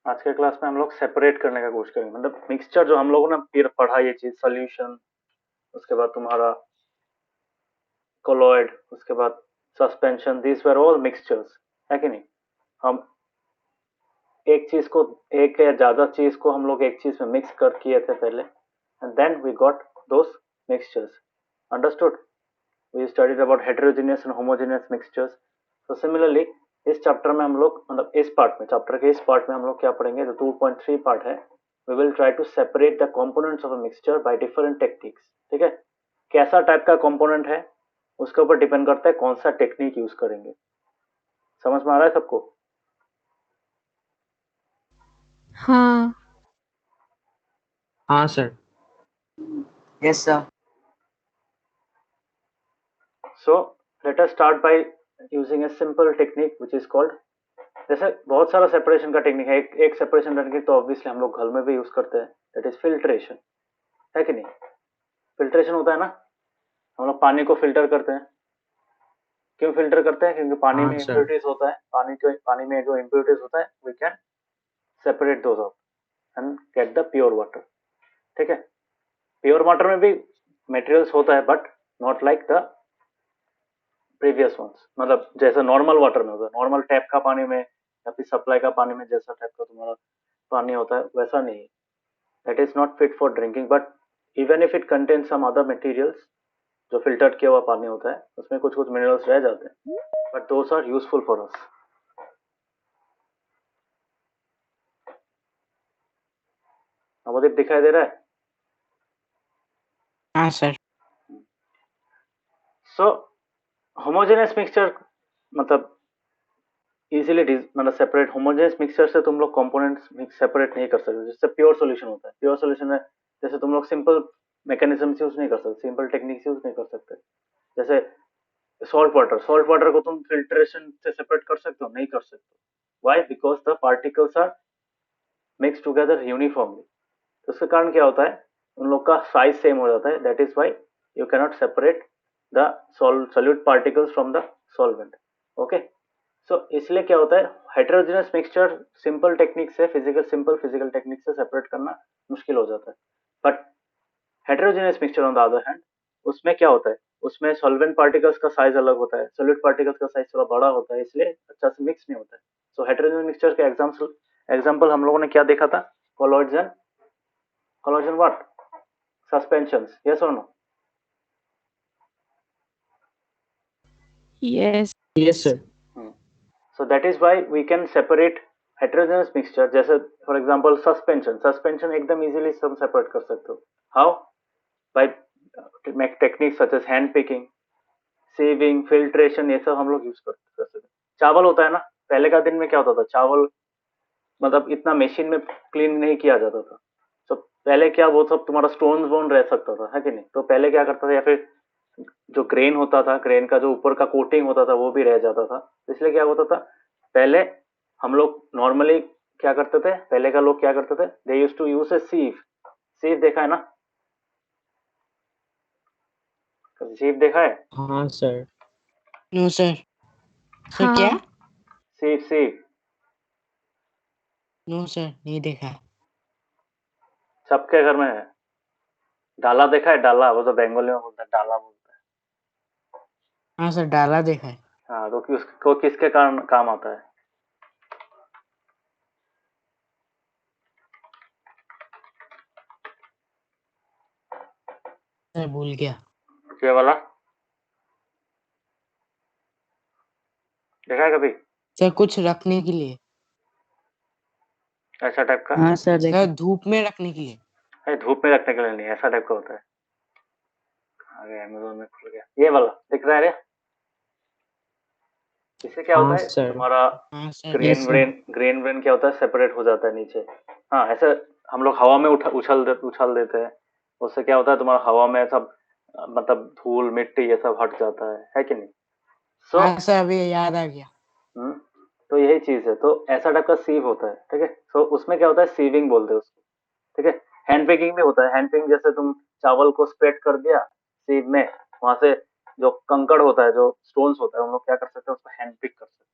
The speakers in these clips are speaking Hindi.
आज के क्लास में हम लोग सेपरेट करने का कोशिश करेंगे, मतलब मिक्सचर जो हम लोगों ने फिर पढ़ा ये चीज, सोल्यूशन, उसके बाद तुम्हारा कोलॉइड, उसके बाद suspension, this were all mixtures, है कि नहीं। हम एक चीज को, एक या ज्यादा चीज को हम लोग एक चीज में मिक्स कर किए थे पहले, and then we got those mixtures, understood. We studied about heterogeneous and homogeneous mixtures. तो सिमिलरली इस चैप्टर में हम लोग, मतलब इस पार्ट में, चैप्टर के इस पार्ट में हम लोग क्या पढ़ेंगे, जो 2.3 पार्ट है, we will try to separate the components of a mixture by different techniques. ठीक है, कैसा टाइप का कंपोनेंट है उसके ऊपर डिपेंड करता है कौन सा टेक्निक यूज करेंगे। समझ में आ रहा है सबको? हाँ। हाँ sir. Yes, sir. So let us start by using a simple technique which is called, जैसे बहुत सारा सेपरेशन का टेक्निक है, एक सेपरेशन टेक्निक तो ऑब्वियसली हम लोग घर में भी यूज करते हैं, दैट इज फिल्ट्रेशन, है कि नहीं। फिल्ट्रेशन होता है ना, हम लोग पानी को फिल्टर करते हैं। क्यों फिल्टर करते हैं? क्योंकि पानी हाँ में सर। इम्प्योरिटीज होता है, पानी में जो इम्प्योरिटीज होता है we can separate those out and get the pure water. ठीक है, प्योर वाटर में भी मटेरियल्स होता है but not like the previous ones, मतलब जैसे नॉर्मल वाटर में होता है, नॉर्मल टैप का पानी में या फिर सप्लाई का पानी में जैसा टाइप का तुम्हारा पानी होता है वैसा नहीं। That is not fit for drinking, but even if it contains some other materials, जो फिल्टर्ड किया हुआ पानी होता है उसमें कुछ कुछ मिनरल्स रह जाते हैं, but those are useful for us. Navodeep दिखाई दे रहा है? हाँ सर। सो होमोजेनियस मिक्सचर मतलब इजीली, मतलब सेपरेट होमोजेनियस मिक्सचर से तुम लोग कंपोनेंट्स मिक्स सेपरेट नहीं कर सकते, जिससे प्योर सॉल्यूशन होता है। प्योर सॉल्यूशन में जैसे तुम लोग सिंपल मैकेनिज्म यूज नहीं कर सकते, सिंपल टेक्निक्स यूज नहीं कर सकते। जैसे सॉल्ट वाटर को तुम फिल्ट्रेशन से सेपरेट कर सकते हो? नहीं कर सकते। Why? Because the particles are mix together uniformly. तो उसके कारण क्या होता है, उन लोग का साइज सेम हो जाता है, that is why you cannot separate the solute particles from the solvent. Okay, so इसलिए क्या होता है, हेटेरोजेनस मिक्सचर सिंपल टेक्निक से, सिंपल फिजिकल टेक्निक से सेपरेट करना मुश्किल हो जाता है। But heterogeneous mixture on the other hand, उसमें क्या होता है, उसमें सॉल्वेंट पार्टिकल्स का साइज अलग होता है, सॉल्यूट पार्टिकल्स का साइज थोड़ा बड़ा होता है, इसलिए अच्छा से मिक्स नहीं होता है। सो हेटेरोजेनस मिक्सचर के एग्जाम्पल हम लोगों ने क्या देखा था, colloids and colloids what, suspensions, yes और no? Yes. Yes sir. So that is why we can separate heterogeneous mixture, जैसे फॉर एग्जांपल सस्पेंशन एकदम इजीली हम सेपरेट कर सकते हो। How? By technique such as hand picking, sieving, filtration, ये सब हम लोग यूज कर सकते हैं। चावल होता है ना, पहले का दिन में क्या होता था, चावल मतलब इतना मशीन में क्लीन नहीं किया जाता था। तो पहले क्या, वो सब तुम्हारा स्टोन वोन रह सकता था, है कि नहीं। तो पहले क्या करता था, या फिर जो ग्रेन होता था, ग्रेन का जो ऊपर का कोटिंग होता था वो भी रह जाता था। इसलिए क्या होता था, पहले हम लोग नॉर्मली क्या करते थे, पहले का लोग क्या करते थे, दे यूज टू यूज ए सीव। सीव देखा है ना, सीव देखा है? हाँ सर। No, sir. Sir, क्या? हाँ। सीव सीव No, sir. नहीं देखा। सबके घर में है। डाला देखा है? डाला, वो तो बंगाली में बोलता है, डाला बोलता है। हाँ सर, डाला देखा है। हाँ, तो उसको किसके कारण काम आता है? सर भूल गया। ये वाला देखा है कभी, सर कुछ रखने के लिए। ऐसा टाइप का? हाँ सर सर देखा। धूप में रखने के लिए। अरे धूप में रखने के लिए नहीं, ऐसा टाइप का होता है। अरे अमेजोन में खुल गया, ये वाला दिख रहा है रे। इससे क्या होता हाँ है, सर। तुम्हारा हाँ सर। ग्रेन ब्रेन, क्या होता है, सेपरेट हो जाता है नीचे। हाँ, ऐसे हम लोग हवा में उछल देते हैं, उससे क्या होता है, तुम्हारा हवा में सब मतलब धूल मिट्टी ये सब हट जाता है कि नहीं। सो हाँ सर, अभी याद आ गया। तो यही चीज है, तो ऐसा टाइप का सीव होता है। ठीक है, सो उसमें क्या होता है, सीविंग बोलते हैं उसको। ठीक है, हैंड पिकिंग भी होता है। हैंड पिकिंग जैसे तुम चावल को स्प्रेड कर दिया सीव में, वहां से जो कंकड़ होता है, जो स्टोन्स होता है, हम लोग क्या कर सकते हैं, उसको हैंड पिक कर सकते हैं,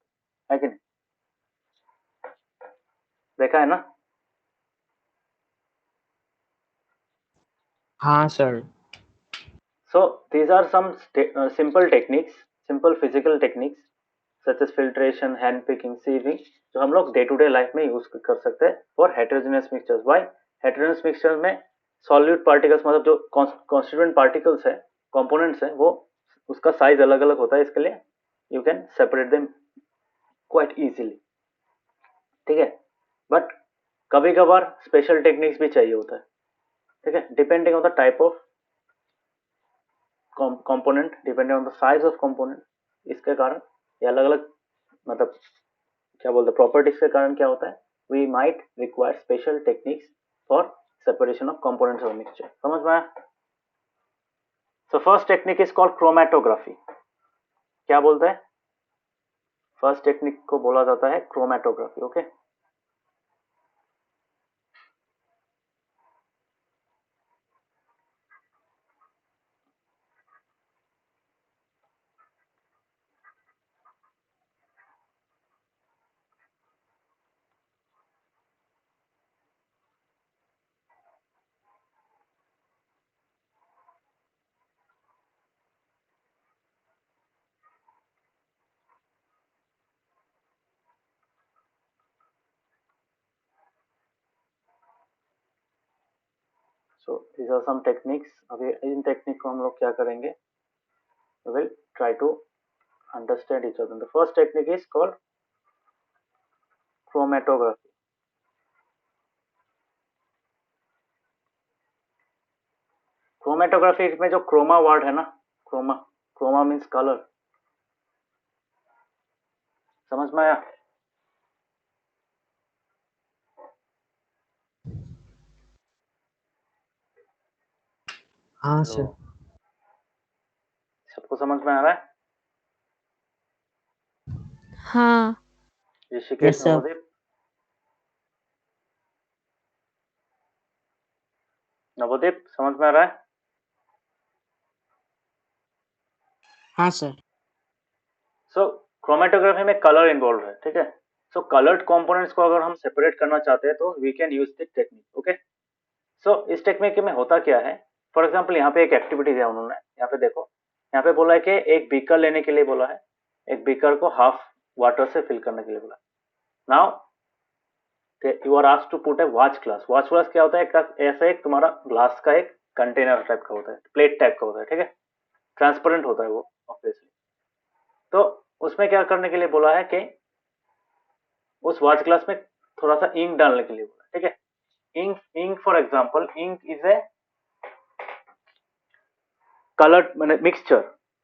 है कि नहीं। देखा है ना? हाँ sir. So these are some simple techniques, simple physical techniques such as filtration, hand picking, sieving, जो हम लोग डे टू डे लाइफ में यूज कर सकते हैं for heterogeneous mixtures. Why? Heterogeneous mixture में सॉल्यूट पार्टिकल्स मतलब जो कॉन्स्टिट्यूएंट पार्टिकल्स है, कंपोनेंट्स है, वो उसका साइज अलग अलग होता है, इसके लिए you can separate them quite easily. ठीक है, बट कभी कभार स्पेशल टेक्निक्स भी चाहिए होता है. ठीक है, depending on the type of component, depending on the size of component, इसके कारण ये अलग अलग मतलब क्या बोलते हैं प्रॉपर्टीज के कारण क्या होता है, we might require special techniques for separation of components of mixture. समझ में आया? So first technique is called chromatography. क्या बोलते हैं? फर्स्ट टेक्निक को बोला जाता है chromatography. Okay, so these are some techniques. अभी इन टेक्निक को हम लोग क्या करेंगे, will try to understand each other. The first technique is called chromatography. Chromatography में जो क्रोमा वर्ड है ना, क्रोमा, क्रोमा मीन्स कलर. समझ में आया? हाँ हेलो, सर। सबको समझ में आ रहा है? हाँ, ऋषिकेश, यस सर। नवदीप, नवदीप समझ में आ रहा है? हाँ सर। सो क्रोमेटोग्राफी में कलर इन्वॉल्व है. ठीक है, सो कलर्ड कंपोनेंट्स को अगर हम सेपरेट करना चाहते हैं तो we can use this technique. Okay, so इस टेक्निक में होता क्या है, फॉर एग्जाम्पल यहाँ पे एक एक्टिविटी दिया उन्होंने, यहाँ पे देखो, यहाँ पे बोला है कि एक बीकर लेने के लिए बोला है, एक बीकर को हाफ वाटर से फिल करने के लिए बोला. Now you are asked to put a watch glass. Watch glass क्या होता है? ऐसा एक तुम्हारा ग्लास का एक कंटेनर टाइप का होता है, प्लेट टाइप का होता है. ठीक है, ट्रांसपेरेंट होता है वो ऑब्वियसली. तो उसमें क्या करने के लिए बोला है कि उस वॉच ग्लास में थोड़ा सा इंक डालने के लिए बोला. ठीक है, ink, ink for example, ink is a colour मैंने मिक्सचर.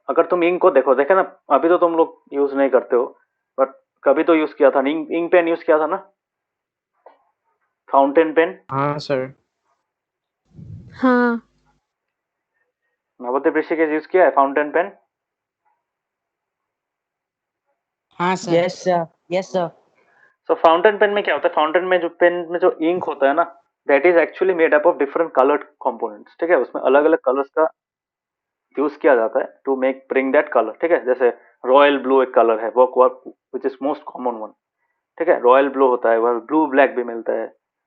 अगर तुम इंक को देखो, देखे ना, अभी तो तुम लोग यूज नहीं करते हो, बट कभी तो यूज किया था. इंक, इंक पेन यूज किया था ना, फाउंटेन पेन. हाँ सर। हाँ, नवोदय ऋषिकेश यूज किया है फाउंटेन पेन? हाँ sir. Yes sir. Yes sir. So fountain pen में क्या होता है, फाउंटेन में जो पेन में जो इंक होता है ना, that is actually made up of different coloured components. ठीक है, उसमें अलग अलग कलर्स का यूज किया जाता है to make bring that colour. ठीक है, जैसे रॉयल ब्लू एक कलर है, वो which is most common one. ठीक है, रॉयल ब्लू होता है, वह ब्लू ब्लैक भी मिलता है,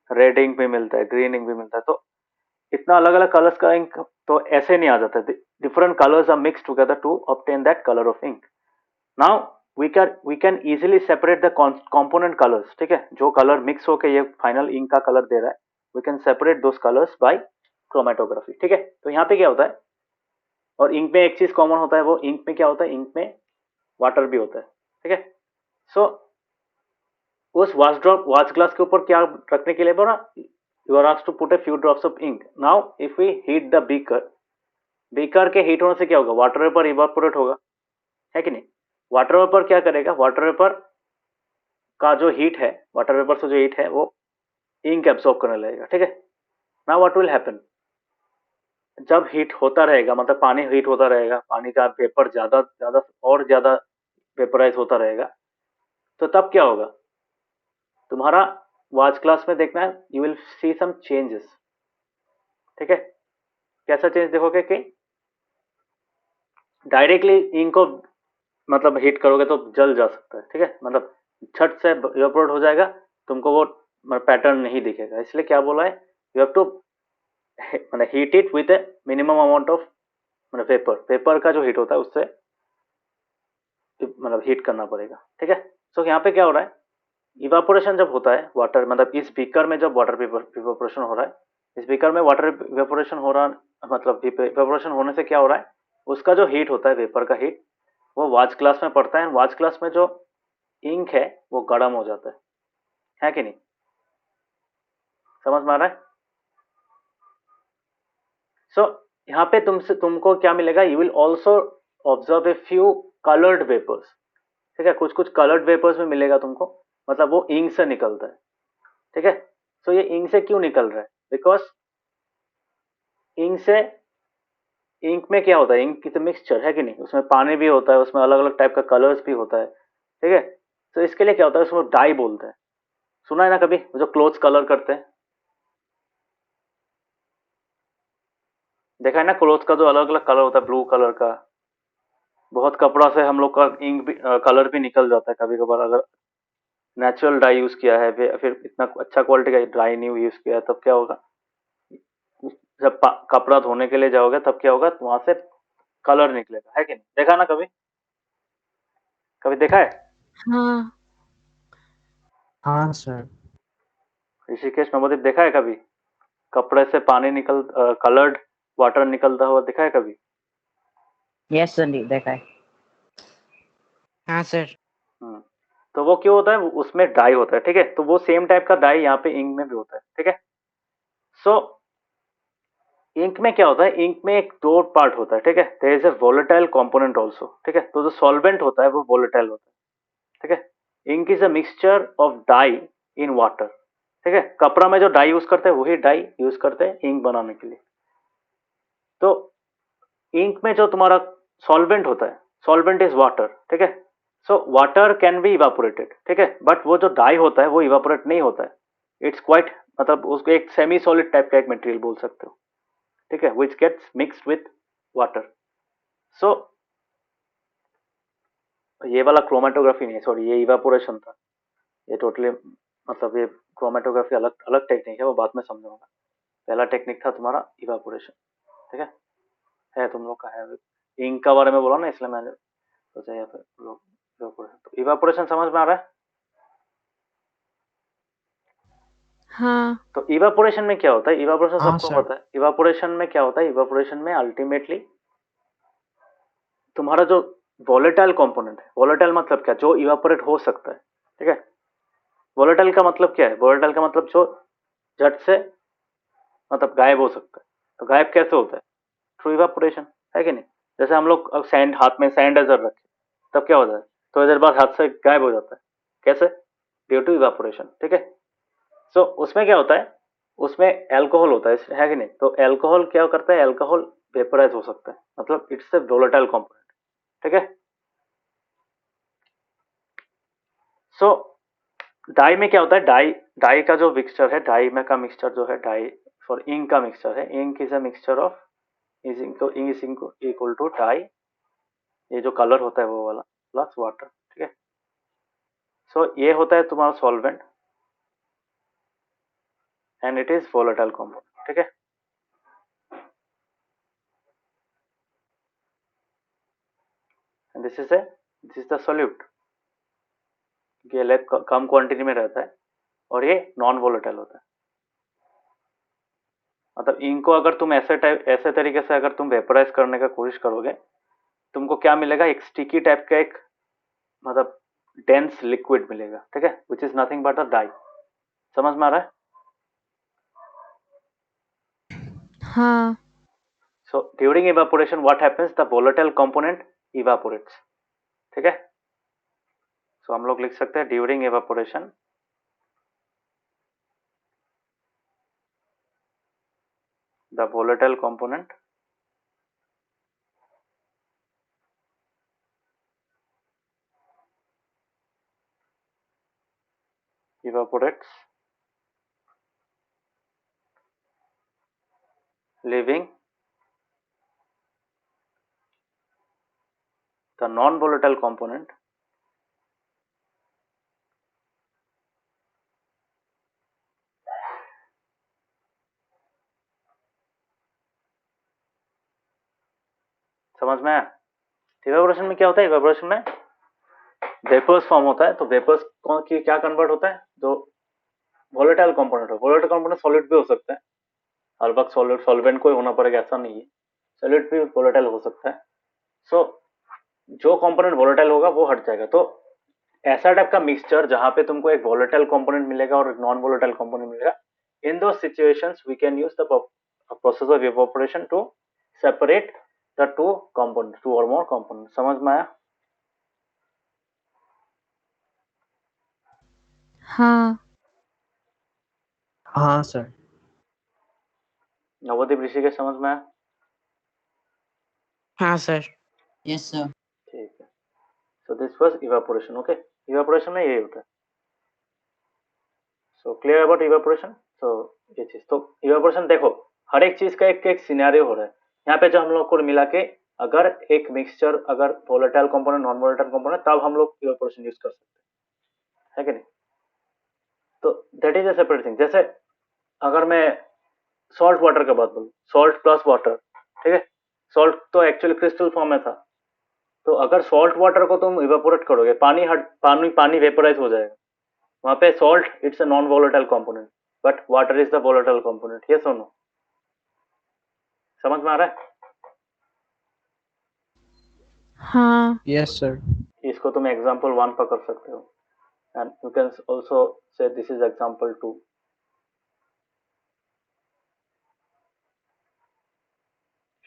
रेड इंक भी मिलता है, ग्रीन इंक भी मिलता है. तो इतना अलग अलग कलर्स का इंक तो ऐसे नहीं आ जाता. Different colours are mix together to obtain that colour of ink. Now we can easily separate the component colors. ठीक है, जो कलर मिक्स होके ये फाइनल इंक का कलर दे रहा है, we can separate those colors by chromatography. ठीक है, तो यहाँ पे क्या होता है, और इंक में एक चीज कॉमन होता है, वो इंक में क्या होता है, इंक में वाटर भी होता है. ठीक है, सो उस वॉच ग्लास के ऊपर क्या रखने के लिए बोला, you are asked to put a few drops of ink. Now if we heat the beaker, beaker के हीट होने से क्या होगा, वाटर वेपर इवापोरेट होगा, है कि नहीं? वाटर वेपर क्या करेगा, वाटर वेपर का जो हीट है, वाटर वेपर से जो हीट है वो इंक एब्सॉर्ब करने लगेगा. ठीक है, नाउ व्हाट विल हैपन, जब हीट होता रहेगा, मतलब पानी हीट होता रहेगा, पानी का वेपर ज्यादा ज्यादा और ज्यादा वेपराइज होता रहेगा, तो तब क्या होगा, तुम्हारा वॉच ग्लास में देखना है, you will see some changes. ठीक है, कैसा चेंज देखोगे कि डायरेक्टली इंक को मतलब हीट करोगे तो जल जा सकता है. ठीक है, मतलब छट से इवेपोरेट हो जाएगा, तुमको वो पैटर्न नहीं दिखेगा, इसलिए क्या बोला है, यू हैव टू मतलब heat it with A minimum amount of मतलब वेपर, वेपर का जो हीट होता है उससे मतलब हीट करना पड़ेगा, ठीक है। सो यहाँ पे क्या हो रहा है, इवापोरेशन जब होता है वाटर मतलब इस बीकर में जब वाटर इवापोरेशन हो रहा है, इस बीकर में वाटर इवापोरेशन हो रहा मतलब इवापोरेशन होने से क्या हो रहा है, उसका जो हीट होता है वेपर का हीट वो वाच ग्लास में पड़ता है, वाच ग्लास में जो इंक है वो गर्म हो जाता है कि नहीं, समझ में आ रहा है। सो यहाँ पे तुमको क्या मिलेगा, you will also observe a few coloured vapours, ठीक है, कुछ कुछ कलर्ड वेपर्स में मिलेगा तुमको, मतलब वो इंक से निकलता है, ठीक है। सो ये इंक से क्यों निकल रहा है, बिकॉज इंक से इंक में क्या होता है, इंक की तो मिक्सचर है कि नहीं, उसमें पानी भी होता है, उसमें अलग अलग टाइप का कलर्स भी होता है, ठीक है। तो इसके लिए क्या होता है, उसको डाई बोलते हैं, सुना है ना कभी, जो क्लोथ्स कलर करते हैं, देखा है ना, क्लोथ का जो अलग अलग कलर होता है, ब्लू कलर का, बहुत कपड़ा से हम लोग का इंक भी कलर भी निकल जाता है कभी कभार, अगर नेचुरल डाई यूज किया है, फिर इतना अच्छा क्वालिटी का डाई नहीं यूज किया है, तब क्या होगा, जब कपड़ा धोने के लिए जाओगे तब क्या होगा, वहां से कलर निकलेगा, है कि नहीं, देखा ना कभी, कभी देखा है, हाँ, हाँ सर। ऋषिकेश नवोदीप देखा है कभी, कपड़े से पानी निकल कलर्ड वाटर निकलता हुआ देखा है कभी। यस सर, देखा है। हाँ सर। हम्म, तो वो क्यों होता है, उसमें डाई होता है, ठीक है, तो वो सेम टाइप का डाई यहाँ पे इंक में भी होता है, ठीक है। सो इंक में क्या होता है, इंक में एक दो पार्ट होता है, ठीक है, there is a volatile component also, ठीक है, तो जो सॉल्वेंट होता है वो वोलेटाइल होता है, ठीक है। Ink is a mixture of dye in water, ठीक है, कपड़ा में जो डाई यूज करते हैं वही डाई यूज करते हैं इंक बनाने के लिए। तो इंक में जो तुम्हारा सॉल्वेंट होता है, सॉल्वेंट इज वाटर, ठीक है, so water can be evaporated, ठीक है, बट वो जो डाई होता है वो इवापोरेट नहीं होता है, इट्स क्वाइट मतलब उसको एक सेमी सॉलिड टाइप का एक मटेरियल बोल सकते हो, ठीक है, which gets mixed with water. So ये वाला क्रोमेटोग्राफी नहीं, सॉरी ये इवापोरेशन था, ये टोटली मतलब ये क्रोमेटोग्राफी अलग अलग टेक्निक है, वो बाद में समझाऊंगा। पहला टेक्निक था तुम्हारा इवापोरेशन, ठीक है तुम लोग का है, इंक का बारे में बोला ना इसलिए मैंने सोचा या फिर लोग इवापोरेशन, तो इवापोरेशन समझ में आ रहा है। हाँ, तो इवापोरेशन में क्या होता है, इवापोरेशन हाँ सबको सर। पता है, इवापोरेशन में क्या होता है, इवापोरेशन में अल्टीमेटली तुम्हारा जो वोलेटाइल कंपोनेंट है, वोलेटाइल मतलब क्या, जो इवापोरेट हो सकता है, ठीक है, वोलेटाइल का मतलब क्या है, वोलेटाइल का मतलब जो झट से मतलब गायब हो सकता है, तो गायब कैसे होता है, थ्रू इवापोरेशन, है कि नहीं। जैसे हम लोग अब सैंड हाथ में सैनिटाइजर रखे, तब क्या होता है, तो देर बाद हाथ से गायब हो जाता है, कैसे, ड्यू टू इवापोरेशन, ठीक है। सो उसमें क्या होता है, उसमें एल्कोहल होता है कि नहीं, तो एल्कोहल क्या करता है, एल्कोहल वेपराइज हो सकता है, मतलब इट्स ए वोलेटाइल कंपोनेंट, ठीक है। सो डाई में क्या होता है, डाई डाई का जो मिक्सचर है, डाई में का मिक्सचर जो है, डाई फॉर इंक का मिक्सचर है, ink is a mixture of is equal to dye, ये जो कलर होता है वो वाला, प्लस वाटर, ठीक है। सो ये होता है तुम्हारा solvent and it is volatile compound, ठीक है। And this is the solute, ये लेग कम क्वांटिटी में रहता है और ये नॉन वोलेटाइल होता है, मतलब इनको अगर तुम ऐसे तरीके से अगर तुम वेपराइज करने का कोशिश करोगे, तुमको क्या मिलेगा, एक स्टिकी टाइप का एक मतलब डेंस लिक्विड मिलेगा, ठीक है, which is nothing but a dye, समझ में आ रहा है। हाँ, so during evaporation what happens, the volatile component evaporates, ठीक है। सो हम लोग लिख सकते हैं during evaporation the volatile component evaporates, leaving the non-volatile component समझ में आया? इवेपोरेशन में क्या होता है? इवेपोरेशन में वेपर्स फॉर्म होता है, तो वेपर्स की क्या कन्वर्ट होता है? जो वोलेटाइल कंपोनेंट है, वोलेटाइल कंपोनेंट सॉलिड भी हो सकता है, हर वक्त सॉलिड सॉल्वेंट को ही होना पड़ेगा ऐसा नहीं है, सॉलिड भी वोलेटाइल हो सकता है। सो जो कंपोनेंट वोलेटाइल होगा वो हट जाएगा। तो ऐसा टाइप का मिक्सचर जहां पे तुमको एक वोलेटाइल कंपोनेंट मिलेगा और एक नॉन वोलेटाइल कंपोनेंट मिलेगा, इन दो situations we can use the process of evaporation to separate the two component, two और मोर कंपोनेंट। समझ में आया? हाँ, हाँ सर। नवदीप ऋषिकेश समझ में आया? हाँ सर। Yes sir. ठीक है। So this was evaporation. Okay, evaporation में यही होता है। So clear about evaporation? So ये चीज तो इवेपोरेशन देखो, हर एक चीज का एक एक सिनेरियो हो रहा है यहाँ पे जो हम लोग को मिला के, अगर एक मिक्सचर अगर volatile component non volatile component, तब हम लोग इवेपोरेशन यूज कर सकते हैं, है कि नहीं? तो that is a separate thing. जैसे अगर मैं सॉल्ट वाटर का बात बोलूँ, सॉल्ट प्लस वाटर, ठीक है, सॉल्ट तो एक्चुअली क्रिस्टल फॉर्म में था, तो अगर सॉल्ट वाटर को तुम इवेपोरेट करोगे, पानी पानी वेपोराइज हो जाएगा, वहां पे salt it's a non volatile component, but water is the volatile component. ये सुनो, समझ में आ रहा है? हाँ, यस सर। इसको तुम एग्जाम्पल 1 पकड़ सकते हो, and you can also say this is example 2।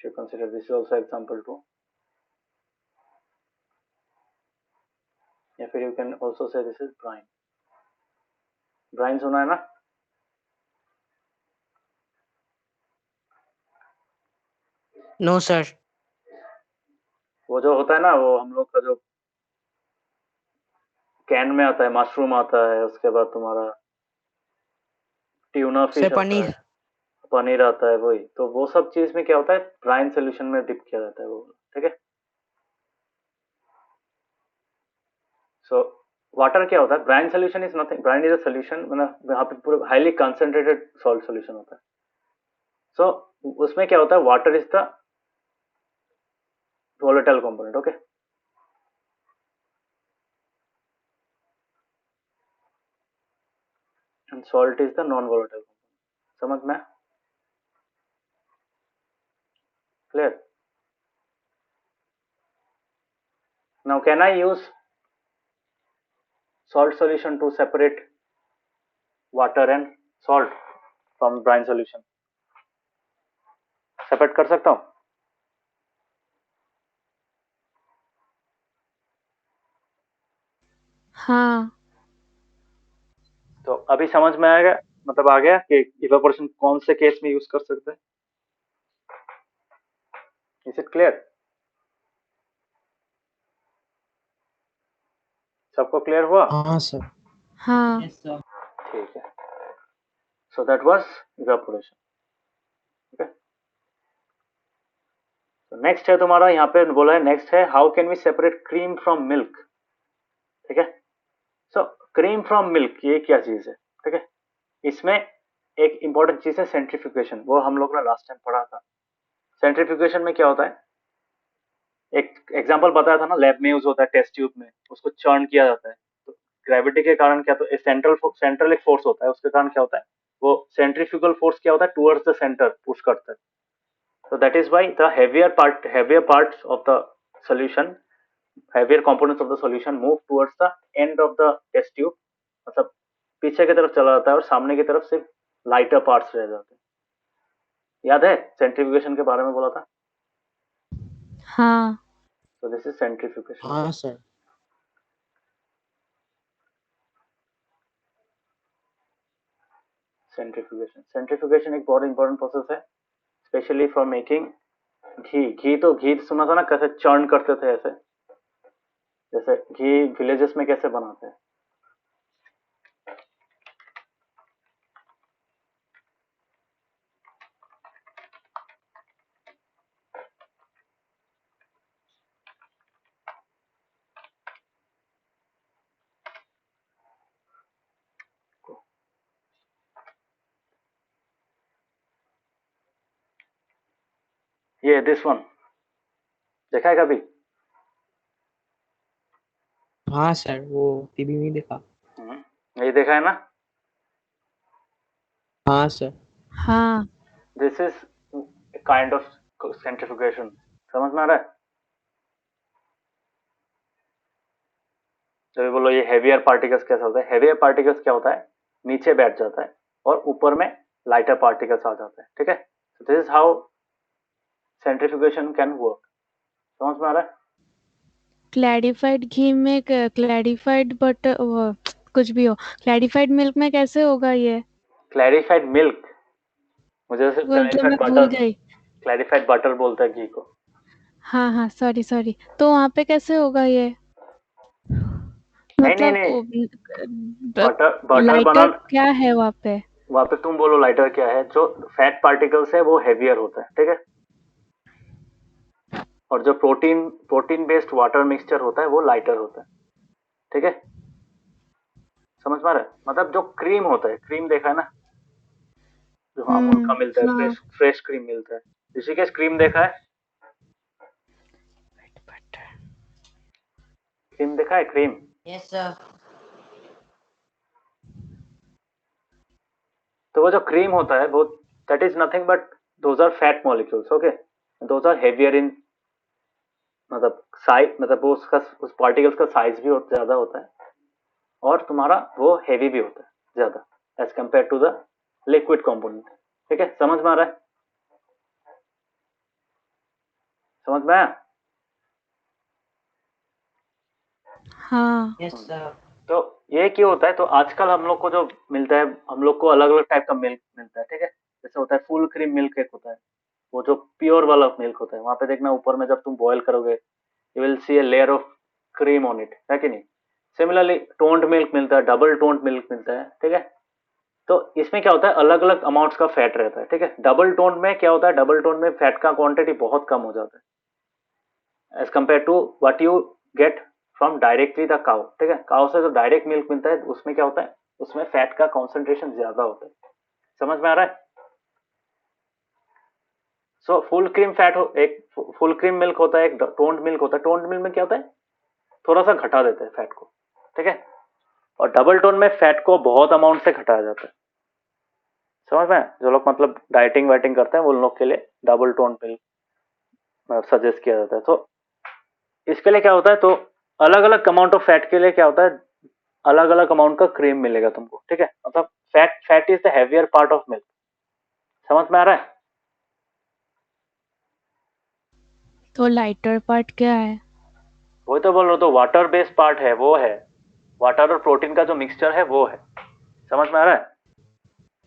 you consider this is also example 2, या फिर you can also say this is brine। Brine सुना है ना? No sir. वो जो होता है ना, वो हम लोग का जो कैन में आता है, मशरूम आता है, उसके बाद तुम्हारा ट्यूना सर फिश आता है, पनीर। पनीर आता है, वही तो वो सब चीज में क्या होता है, ब्राइन सोल्यूशन में डिप किया जाता है वो, ठीक है। सो वाटर क्या होता है? Brine solution is nothing, brine is a solution, मतलब यहाँ पे पूरा हाईली कंसंट्रेटेड सॉल्ट सोल्यूशन होता है। सो उसमें क्या होता है, water is the volatile component, okay, and salt is the non volatile component। समझ में? Clear? now can I use salt solution to separate water and salt from brine solution? Separate कर सकता हूँ? हाँ, तो अभी समझ में आएगा, मतलब आ गया कि इवेपोरेशन कौन से केस में यूज कर सकते हैं? Is it clear? सबको क्लियर हुआ? हाँ सर। हाँ, यस सर। ठीक है। So that was evaporation. Okay, तो नेक्स्ट है तुम्हारा, यहाँ पे बोला है नेक्स्ट है how can we separate cream from milk. ठीक है, सो क्रीम फ्रॉम मिल्क ये क्या चीज है? ठीक है, इसमें एक इंपॉर्टेंट चीज है सेंट्रीफ्यूगेशन, वो हम लोग ने लास्ट टाइम पढ़ा था। सेंट्रीफ्यूगेशन में क्या होता है, एक एग्जांपल बताया था ना, लैब में यूज होता है, टेस्ट ट्यूब में उसको चर्न किया जाता है, तो ग्रेविटी के कारण क्या, तो सेंट्रल एक फोर्स होता है, उसके कारण क्या होता है, वो सेंट्रीफ्यूगल फोर्स क्या होता है, टुवर्ड्स द सेंटर पुश करता है। so that is why the heavier parts of the solution, heavier components of the solution move towards the end of the test tube, मतलब पीछे की तरफ चला जाता है और सामने की तरफ सिर्फ लाइटर पार्ट्स रह जाते हैं। याद है सेंट्रीफ्यूगेशन के बारे में बोला था? हाँ, so this is centrifugation। हाँ सर। सेंट्रीफ्यूगेशन एक बहुत इंपॉर्टेंट प्रोसेस है, स्पेशली फॉर मेकिंग घी। घी तो घी सुना था ना, कैसे चर्न करते थे ऐसे, जैसे घी विलेजेस में कैसे बनाते हैं। ये दिस वन, देखा है कभी? हाँ सर, वो टीवी में देखा। ये देखा है ना? हाँ सर। हाँ दिस इज काइंड ऑफ सेंट्रिफिकेशन। समझ में आ रहा है? तो बोलो ये हेवियर पार्टिकल्स कैसा होता है? हेवियर पार्टिकल्स क्या होता है, नीचे बैठ जाता है और ऊपर में लाइटर पार्टिकल्स आ जाता है, ठीक है? This is how सेंट्रिफिकेशन can work. समझ में आ रहा है? क्लैरिफाइड घी में क्लैरिफाइड बटर कुछ भी हो, क्लैरिफाइड मिल्क में कैसे होगा ये? क्लैरिफाइड मिल्क, मुझे सिर्फ वो मतलब क्लैरिफाइड मैं भूल बटर, गई। क्लैरिफाइड बटर बोलता है घी को। हाँ हाँ, सॉरी सॉरी, तो वहाँ पे कैसे होगा ये? नहीं नहीं मतलब नहीं, बटर बटर बना, लाइटर क्या है वहाँ पे? वहां पे तुम बोलो लाइटर क्या है। जो फैट पार्टिकल्स है वो हेवियर होता है, ठीक है? और जो protein protein based water mixture होता है वो लाइटर होता है, ठीक है? समझ में आ रहा है? मतलब जो क्रीम होता है, क्रीम देखा है ना, जो अमूल का मिलता है, हाँ। फ्रेश फ्रेश क्रीम मिलता है। ऋषिकेश क्रीम देखा है? क्रीम देखा है? Cream, yes sir. तो वो जो क्रीम होता है वो, that is nothing but those are fat molecules, okay? Those are heavier in, मतलब साइज, मतलब वो उसका, उस पार्टिकल्स का साइज भी ज्यादा होता है और तुम्हारा वो हेवी भी होता है ज्यादा as compare to the liquid component, ठीक है? समझ में आ रहा है? समझ में आया? हाँ यस सर। तो ये क्यों होता है? तो आजकल हम लोग को जो मिलता है, हम लोग को अलग अलग टाइप का मिल्क मिलता है, ठीक है? जैसे होता है फुल क्रीम मिल्क, एक होता है वो जो प्योर वाला मिल्क होता है, वहां पे देखना ऊपर में जब तुम बॉयल करोगे you will C a layer of cream on it, है कि नहीं? सिमिलरली टोन्ड मिल्क मिलता है, डबल टोन्ड मिल्क मिलता है, ठीक है? तो इसमें क्या होता है, अलग अलग अमाउंट्स का फैट रहता है, ठीक है? डबल टोन में क्या होता है, डबल टोन में फैट का क्वांटिटी बहुत कम हो जाता है as compare to what you get from directly the cow, ठीक है? काउ से जो डायरेक्ट मिल्क मिलता है उसमें क्या होता है, उसमें फैट का कॉन्सेंट्रेशन ज्यादा होता है। समझ में आ रहा है? सो फुल क्रीम फैट हो, एक फुल क्रीम मिल्क होता है, एक टोन्ड मिल्क होता है। टोन्ड मिल्क में क्या होता है, थोड़ा सा घटा देते हैं फैट को, ठीक है? और डबल टोन में फैट को बहुत अमाउंट से घटाया जाता है। समझ में? जो लोग मतलब डाइटिंग वाइटिंग करते हैं वो लोग के लिए डबल टोन मिल्क सजेस्ट किया जाता है। तो इसके लिए क्या होता है, तो अलग अलग अमाउंट ऑफ फैट के लिए क्या होता है, अलग अलग अमाउंट का क्रीम मिलेगा तुमको, ठीक है? मतलब fat fat is the heavier part of milk. समझ में आ रहा है? तो लाइटर पार्ट क्या है? वही तो बोल रहा हूँ, तो वाटर बेस्ड पार्ट है वो है, वाटर और प्रोटीन का जो मिक्सचर है वो है। समझ में आ रहा है?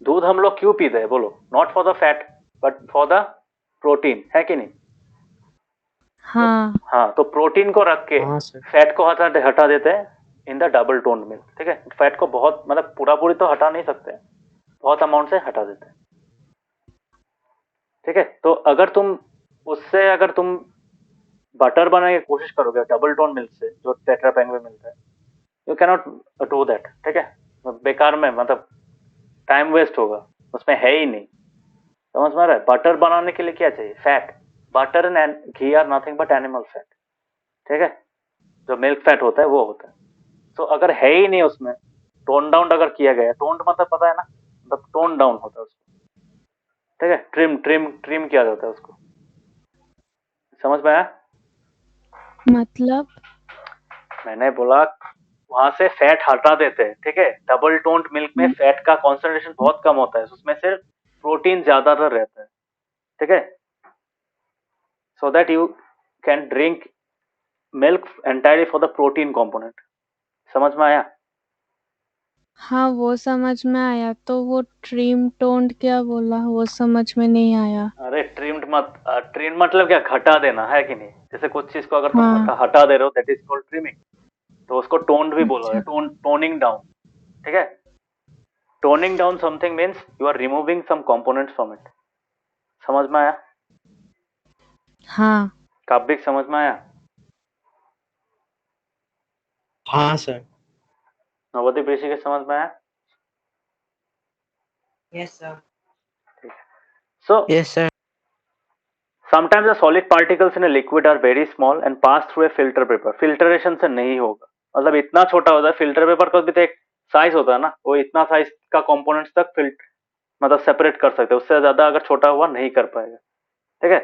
दूध हम लोग क्यों पीते हैं बोलो? Not for the fat but for the protein, है कि नहीं? तो हाँ हाँ, तो प्रोटीन को रख के हाँ सर। फैट को हटा देते हैं in the double tone milk, ठीक है? फैट को बहुत, मतलब पूरा पूरी तो हटा नहीं सकते, बहुत अमाउंट से हटा देते हैं, ठीक है? तो अगर तुम उससे, अगर तुम बटर बनाने की कोशिश करोगे डबल टोन मिल्क से जो टेट्रा पैक में मिलता है, यू कैनॉट डू दैट, ठीक है? बेकार में, मतलब टाइम वेस्ट होगा, उसमें है ही नहीं। समझ में आ रहा है? बटर बनाने के लिए क्या चाहिए, fat. Butter and ghee are nothing but animal fat, ठीक है? जो मिल्क फैट होता है वो होता है। तो अगर है ही नहीं उसमें, टोन डाउन अगर किया गया, टोन मतलब पता है ना, मतलब टोन डाउन होता है उसको, ठीक है? ट्रिम ट्रिम ट्रिम किया जाता है उसको। समझ में आया? मतलब मैंने बोला वहां से फैट हटा देते हैं, ठीक है? डबल टोन्ड मिल्क में फैट का कॉन्सेंट्रेशन बहुत कम होता है, उसमें सिर्फ प्रोटीन ज्यादातर रहता है, ठीक है? So that you can drink milk entirely for the protein component. समझ में आया? हाँ वो समझ में आया, तो वो ट्रिम टोन्ड क्या बोला, वो समझ में नहीं आया। अरे ट्रिम्ड मत, ट्रिम मतलब क्या, घटा देना, है कि नहीं? जैसे कुछ चीज को अगर तुम हाँ हटा दे रहे हो दैट इज कॉल्ड ट्रिमिंग, तो उसको टोन्ड भी बोला है, अच्छा। टोनिंग डाउन, ठीक है? Toning down something means you are removing some components from it. समझ में आया? हाँ काब्बिक समझ में आया? हाँ सर। नवदीप ऋषि के समझ में आया? Yes sir. So yes sir. Sometimes the solid particles in a liquid are very small and pass through a filter paper, filtration से नहीं होगा, मतलब इतना छोटा होता है फिल्टर पेपर का भी तो एक साइज होता है ना, वो इतना साइज का कंपोनेंट्स तक मतलब सेपरेट कर सकते हैं, उससे ज्यादा अगर छोटा हुआ नहीं कर पाएगा, ठीक है।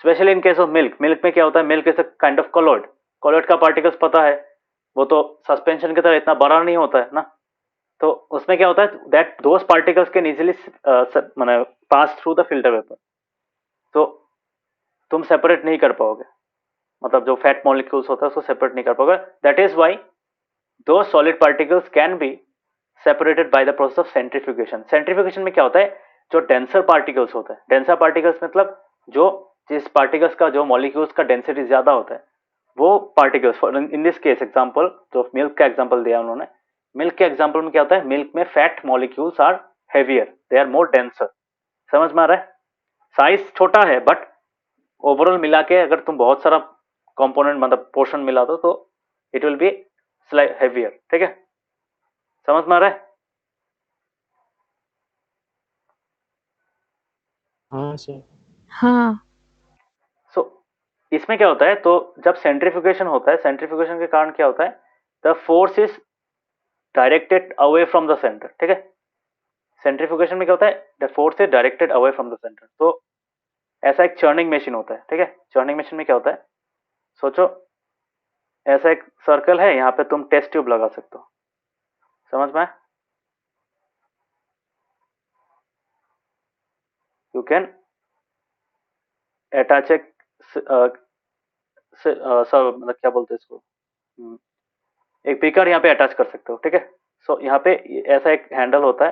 Specially in case of milk, milk में क्या होता है, milk is a kind of colloid, colloid का पार्टिकल्स पता है वो तो सस्पेंशन की तरह इतना बड़ा नहीं होता है ना, तो उसमें क्या होता है that those particles can easily माने pass through the filter paper, तो तुम सेपरेट नहीं कर पाओगे, मतलब जो फैट मॉलिक्यूल्स होता है उसको सेपरेट नहीं कर पाओगे, दैट इज व्हाई दो solid particles can be separated by the process of centrifugation. Centrifugation में क्या होता है, जो डेंसर पार्टिकल्स होता है, डेंसर पार्टिकल्स मतलब जो जिस पार्टिकल्स का जो मॉलिक्यूल्स का डेंसिटी ज्यादा होता है वो particles, in this case example जो मिल्क का एग्जांपल दिया उन्होंने, मिल्क के एग्जांपल में क्या होता है, मिल्क में fat molecules are heavier, they are more denser, समझ में आ रहा है, साइज छोटा है बट ओवरऑल मिला के अगर तुम बहुत सारा कंपोनेंट मतलब पोर्शन मिला दो तो it will be slight heavier, ठीक है, समझ में आ रहा है। हाँ सर। हाँ सो इसमें क्या होता है, तो जब सेंट्रीफ्यूगेशन होता है, सेंट्रीफ्यूगेशन के कारण क्या होता है, the force is directed away from the centre, ठीक है, सेंट्रीफ्यूगेशन में क्या होता है, the force is directed away from the centre, तो ऐसा एक चर्निंग मशीन होता है, ठीक है, चर्निंग मशीन में क्या होता है, सोचो ऐसा एक सर्कल है, यहाँ पे तुम टेस्ट ट्यूब लगा सकते हो, समझ में, यू कैन अटैच एक सर मतलब क्या बोलते हैं इसको, एक बीकर यहाँ पे अटैच कर सकते हो, ठीक है। सो यहाँ पे ऐसा एक हैंडल होता है,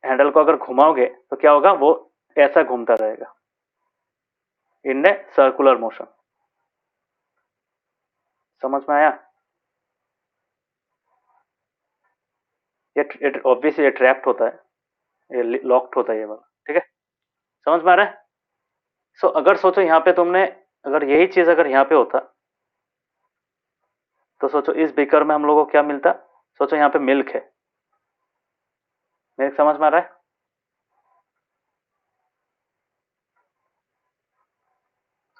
हैंडल को अगर घुमाओगे तो क्या होगा, वो ऐसा घूमता रहेगा इन ए सर्कुलर मोशन, समझ में आया, ये ऑब्वियसली ये ट्रैप्ड होता है, ये लॉक्ड होता है ये वाला, ठीक है, समझ में आ रहा है। सो अगर सोचो यहाँ पे तुमने अगर यही चीज अगर यहाँ पे होता तो सोचो इस बीकर में हम लोगों को क्या मिलता, सोचो यहाँ पे मिल्क है, मिल्क समझ में आ रहा है,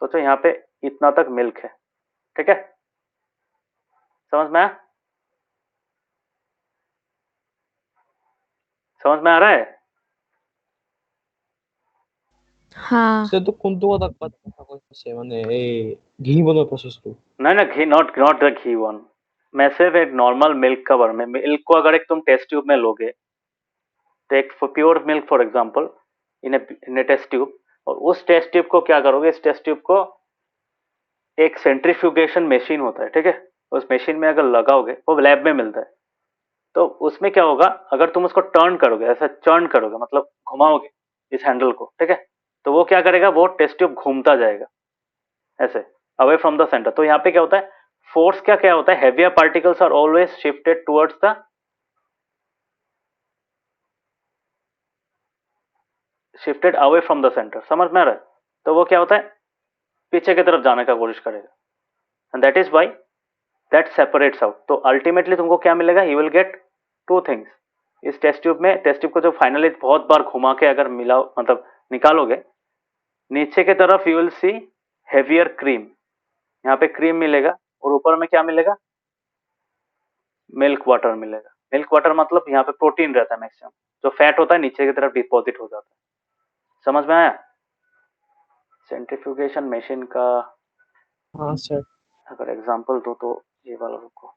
सोचो यहाँ पे इतना तक मिल्क है, ठीक है, समझ में आया, समझ में आ रहा है। हाँ সে তো কোনটো কথা কথা কৈছে মানে এই ঘি বনোৱা প্ৰচেছটো। नहीं ना घी, not not the ghee one, मैं सिर्फ एक नॉर्मल मिल्क का बारे में, मिल्क को अगर एक तुम टेस्ट ट्यूब में लोगे, तो एक pure milk for example in a test tube, और उस टेस्ट ट्यूब को क्या करोगे, इस टेस्ट ट्यूब को एक सेंट्रीफ्यूगेशन मशीन होता है, ठीक है, उस मशीन में अगर लगाओगे, वो लैब में मिलता है, तो उसमें क्या होगा, अगर तुम उसको टर्न करोगे, ऐसा टर्न करोगे मतलब घुमाओगे इस हैंडल को, ठीक है, तो वो क्या करेगा, वो टेस्ट ट्यूब घूमता जाएगा ऐसे अवे फ्रॉम द सेंटर, तो यहाँ पे क्या होता है, फोर्स क्या क्या होता है, heavier particles are always shifted towards the shifted away from the centre, समझ में आ रहा है, तो वो क्या होता है, पीछे की तरफ जाने का कोशिश करेगा, and that is why that separates out, तो अल्टीमेटली तुमको क्या मिलेगा, you will gate two things, इस टेस्ट ट्यूब में, टेस्ट ट्यूब को जो फाइनली बहुत बार घुमा के अगर मिला मतलब निकालोगे, नीचे की तरफ you will C heavier cream, यहाँ पे क्रीम मिलेगा, और ऊपर में क्या मिलेगा, मिल्क वाटर मिलेगा, मिल्क वाटर मतलब यहाँ पे प्रोटीन रहता है मैक्सिमम, जो फैट होता है नीचे की तरफ डिपॉजिट हो जाता है, समझ में आया। सेंट्रीफ्यूगेशन मशीन का हाँ सर। अगर एग्जांपल दो तो ये वाला रुको,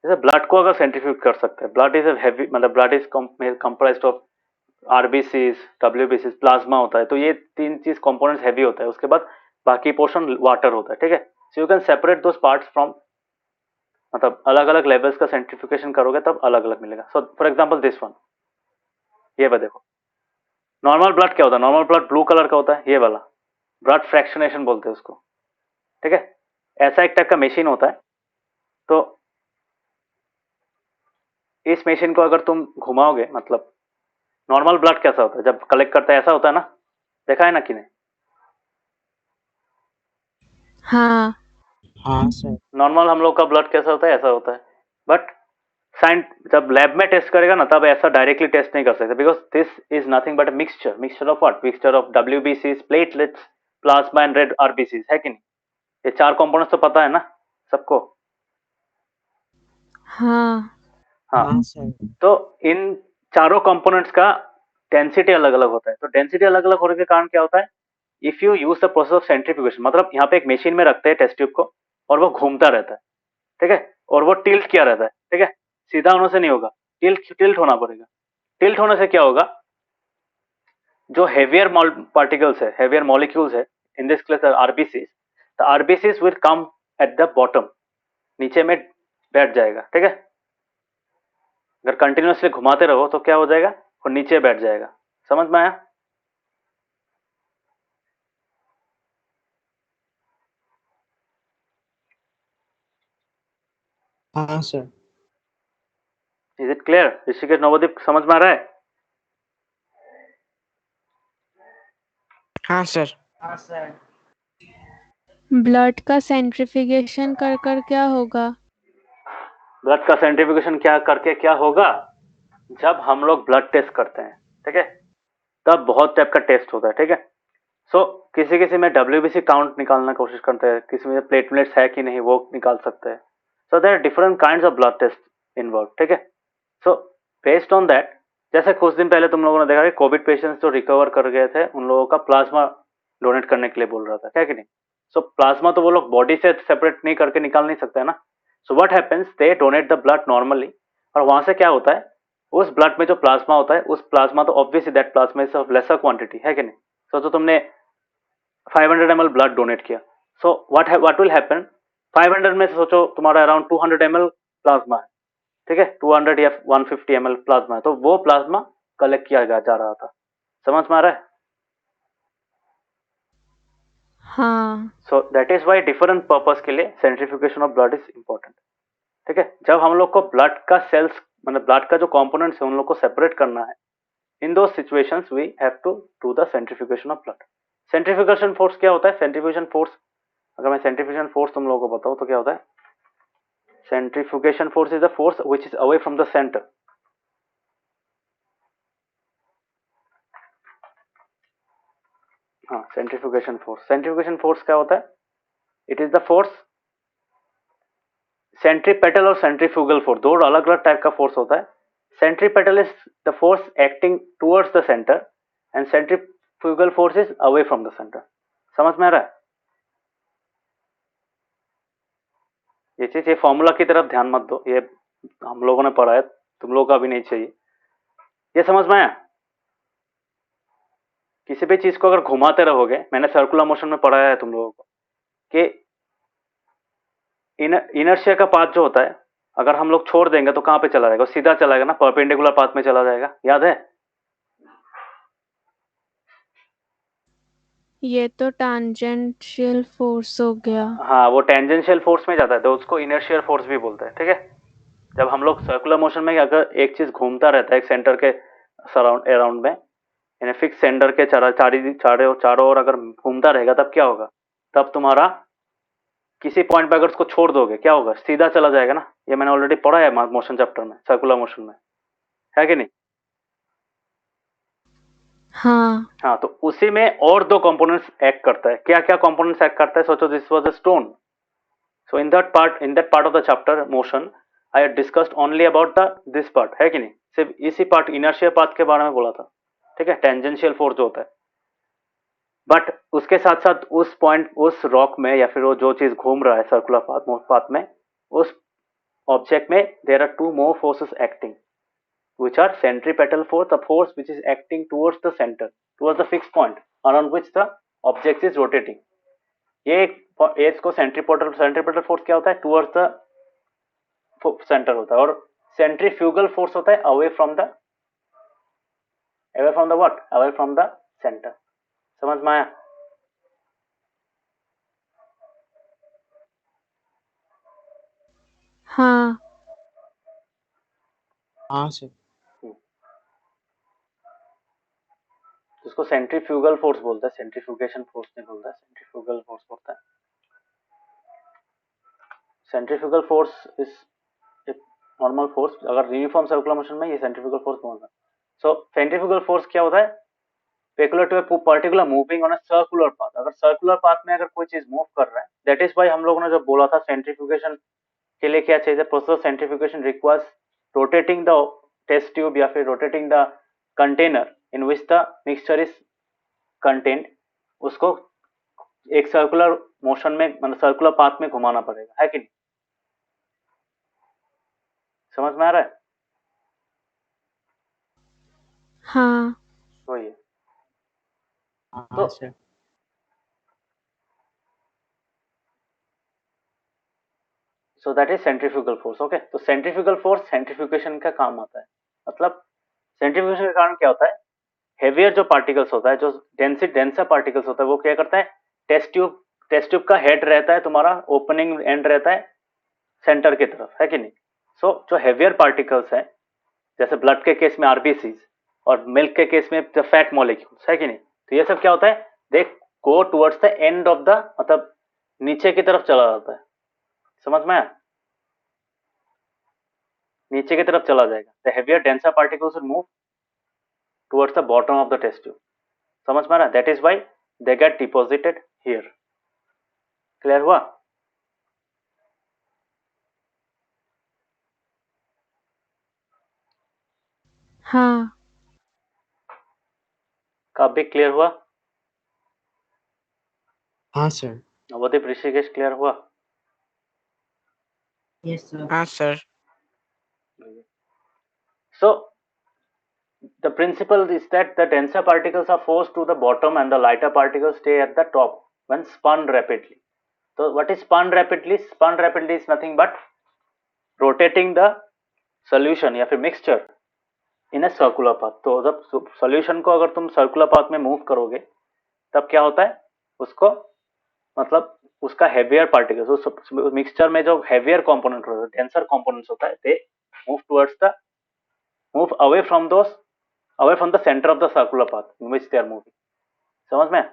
जैसे ब्लड को अगर सेंट्रीफ्यूज कर सकते हैं, ब्लड इज अ हेवी मतलब blood is comprised of RBCs, डब्ल्यूबीसीज, प्लाज्मा होता है, तो ये तीन चीज कंपोनेंट्स हैवी होता है, उसके बाद बाकी पोर्शन वाटर होता है, ठीक है, so you can separate those parts from, मतलब अलग अलग लेवल्स का सेंट्रीफ्यूगेशन करोगे तब अलग अलग मिलेगा। So for example this one, ये देखो, नॉर्मल ब्लड क्या होता है, नॉर्मल ब्लड ब्लू कलर का होता है, ये वाला ब्लड फ्रैक्शनेशन बोलते हैं उसको, ठीक है, ऐसा एक टाइप का मशीन होता है, तो इस मशीन को अगर तुम घुमाओगे, मतलब नॉर्मल ब्लड कैसा होता है जब कलेक्ट करता है, ऐसा होता है ना, देखा है ना कि नहीं, हाँ हाँ सर। नॉर्मल हम लोग का ब्लड कैसा होता है, ऐसा होता है, बट साइंस जब लैब में टेस्ट करेगा ना तब ऐसा डायरेक्टली टेस्ट नहीं कर सकते, because this is nothing but a mixture of what, mixture of WBCs, platelets, plasma and red RBCs, है कि नहीं? ये 4 कंपोनेंट्स तो पता है ना सबको? हाँ हाँ, हाँ सर। तो इन चारों कंपोनेंट्स का डेंसिटी अलग अलग होता है। तो डेंसिटी अलग अलग होने के कारण क्या होता है, if you use the process of centrifugation, मतलब यहाँ पे एक मशीन में रखते हैं टेस्ट ट्यूब को और वो घूमता रहता है, ठीक है, और वो टिल्ट किया रहता है, ठीक है, सीधा होने से नहीं होगा, टिल्ट टिल्ट होना पड़ेगा। टिल्ट होने से क्या होगा, जो हेवियर पार्टिकल्स है, हेवियर मॉलिक्यूल्स है, in this case RBCs, the RBCs will come at the bottom, नीचे में बैठ जाएगा, ठीक है। अगर कंटिन्यूसली घुमाते रहो तो क्या हो जाएगा, वो नीचे बैठ जाएगा। समझ में आया? हाँ sir. Is it clear? Rishikesh, Navdeep, समझ में आ रहा है? हाँ सर। ब्लड का सेंट्रिफिकेशन कर कर क्या होगा? ब्लड का सेंट्रीफ्यूगेशन क्या करके क्या होगा, जब हम लोग ब्लड टेस्ट करते हैं, ठीक है, तब बहुत टाइप का टेस्ट होता है, ठीक है। सो किसी किसी में WBC काउंट निकालना कोशिश करते हैं, किसी में प्लेटलेट्स है कि नहीं वो निकाल सकते हैं। So there are different kinds of blood test involve, ठीक है। सो बेस्ड ऑन दैट, जैसे कुछ दिन पहले तुम लोगों ने देखा कि कोविड पेशेंट्स जो रिकवर कर गए थे उन लोगों का प्लाज्मा डोनेट करने के लिए बोल रहा था, क्या कि नहीं? सो प्लाज्मा तो वो लोग बॉडी से सेपरेट नहीं करके निकाल नहीं सकते है ना। So what happens, they donate the blood normally, और वहां से क्या होता है, उस ब्लड में जो प्लाज्मा होता है, उस प्लाज्मा तो obviously that plasma is of lesser quantity, है कि नहीं? सोचो तुमने 500 ml ब्लड डोनेट किया, सो व्हाट विल हैपन, 500 में से सोचो तुम्हारा अराउंड 200 ml प्लाज्मा है, ठीक है, 200 या 150 ml प्लाज्मा है, तो वो प्लाज्मा कलेक्ट किया जा रहा था। समझ में आ रहा है? हाँ so that is why different purpose के लिए centrifugation of blood is important, ठीक है। जब हम लोग को ब्लड का सेल्स, मतलब ब्लड का जो कंपोनेंट्स है उन लोग को सेपरेट करना है, इन दो situations we have to do the centrifugation of blood. Centrifugation force क्या होता है, सेंट्रीफ्यूगेशन फोर्स, अगर मैं सेंट्रीफ्यूगेशन फोर्स तुम लोगों को बताऊं तो क्या होता है, centrifugation force is the force which is away from the centre. हाँ, सेंट्रीफ्यूगेशन फोर्स क्या होता है, it is the force, centripetal और सेंट्रीफ्यूगल फोर्स दो अलग अलग टाइप का फोर्स होता है। Centripetal is the force acting towards the centre and centrifugal force is away from the centre. समझ में आ रहा है? ये चीज, ये फॉर्मूला की तरफ ध्यान मत दो, ये हम लोगों ने पढ़ा है, तुम लोगों का भी नहीं चाहिए। ये समझ में आया? किसी भी चीज को अगर घुमाते रहोगे, मैंने सर्कुलर मोशन में पढ़ाया है तुम लोगों को कि इनर्शिया का पाथ जो होता है, अगर हम लोग छोड़ देंगे तो कहां पे चला जाएगा, सीधा चलाएगा ना, परपेंडिकुलर पाथ में चला जाएगा, याद है? ये तो टैंजेंशियल फोर्स हो गया। हाँ, वो टेंजेंशियल फोर्स में जाता है, तो उसको इनर्शियल फोर्स भी बोलते हैं, ठीक है। जब हम लोग सर्कुलर मोशन में अगर एक चीज घूमता रहता है एक सेंटर के सराउंड अराउंड में, यानी फिक्स सेंटर के चारों ओर अगर घूमता रहेगा, तब क्या होगा, तब तुम्हारा किसी पॉइंट पे अगर उसको छोड़ दोगे क्या होगा, सीधा चला जाएगा ना। ये मैंने ऑलरेडी पढ़ा है मोशन चैप्टर में, सर्कुलर मोशन में, है कि नहीं? हाँ हाँ, तो उसी में और दो कंपोनेंट्स एक्ट करता है। क्या क्या कंपोनेंट्स एक्ट करता है, सोचो, this was a stone. So in that part of the chapter motion I had discussed only about the this part, है कि नहीं? सिर्फ इसी पार्ट, इनर्शिया पाथ के बारे में बोला था, ठीक है, टेंजेंशियल फोर्स जो होता है। बट उसके साथ साथ उस पॉइंट, उस रॉक में, या फिर वो जो चीज घूम रहा है सर्कुलर पाथ में, उस ऑब्जेक्ट में there are two more forces acting, which are centripetal force, the force which is acting towards the center, towards the fixed point around which the object is rotating. ये इसको सेंट्रीपेटल फोर्स क्या होता है, टुवर्ड्स द सेंटर होता है, और सेंट्रीफ्यूगल फोर्स होता है away from the what, away from the centre. समझ में आया? हाँ हाँ सर। जिसको सेंट्रीफ्यूगल फोर्स बोलता है, सेंट्रीफ्यूगेशन फोर्स नहीं बोलता, सेंट्रीफ्यूगल फोर्स बोलता है। Centrifugal force is normal force, अगर यूनिफॉर्म सर्कुलर मोशन में ये सेंट्रीफ्यूगल फोर्स बोलना है। सो सेंट्रीफ्यूगल फोर्स क्या होता है? Peculiar to a particular moving on a circular path. अगर सर्कुलर पाथ में अगर कोई चीज मूव कर रहा है, दैट इज वाई हम लोगों ने जब बोला था सेंट्रीफ्यूगेशन के लिए क्या चाहिए, process centrifugation requires rotating the test tube या फिर rotating the container in which the mixture is content, उसको एक सर्कुलर मोशन में मतलब सर्कुलर पाथ में घुमाना पड़ेगा, है कि नहीं? समझ में आ रहा है? हाँ वही है। हाँ तो sir. So that is centrifugal force. Okay, तो सेंट्रीफ्यूगल फोर्स सेंट्रीफ्यूगेशन का काम आता है। मतलब सेंट्रीफ्यूगेशन के कारण क्या होता है, हेवियर जो पार्टिकल्स होता है, जो डेंसर पार्टिकल्स होता है, वो क्या करता है, टेस्ट ट्यूब का हेड रहता है तुम्हारा, ओपनिंग एंड रहता है सेंटर की तरफ, है कि नहीं? सो जो हेवियर पार्टिकल्स है, जैसे ब्लड के केस में आरबीसी और मिल्क के केस में द फैट मॉलिक्यूल्स, है कि नहीं? तो ये सब क्या होता है, they go towards the end of the, मतलब नीचे की तरफ चला जाता है। समझ में आया? नीचे की तरफ चला जाएगा। The heavier denser particles will move towards the bottom of the test tube. समझ में आ रहा है? That is why they get deposited here. Clear हुआ? हाँ कब भी क्लियर हुआ? हाँ सर। नवदीप ऋषिकेश क्लियर हुआ? Yes sir. हाँ sir. So the principle is that the denser particles are forced to the bottom and the lighter particles stay at the top when spun rapidly. So what is spun rapidly? Spun rapidly is nothing but rotating the solution या फिर mixture in a circular path. तो जब solution को अगर तुम circular path में move करोगे तब क्या होता है, उसको मतलब उसका heavier particles, उस mixture में जो heavier component होता है, denser components होता है, they move towards the move away from the center of the circular path in which they are moving. समझ में?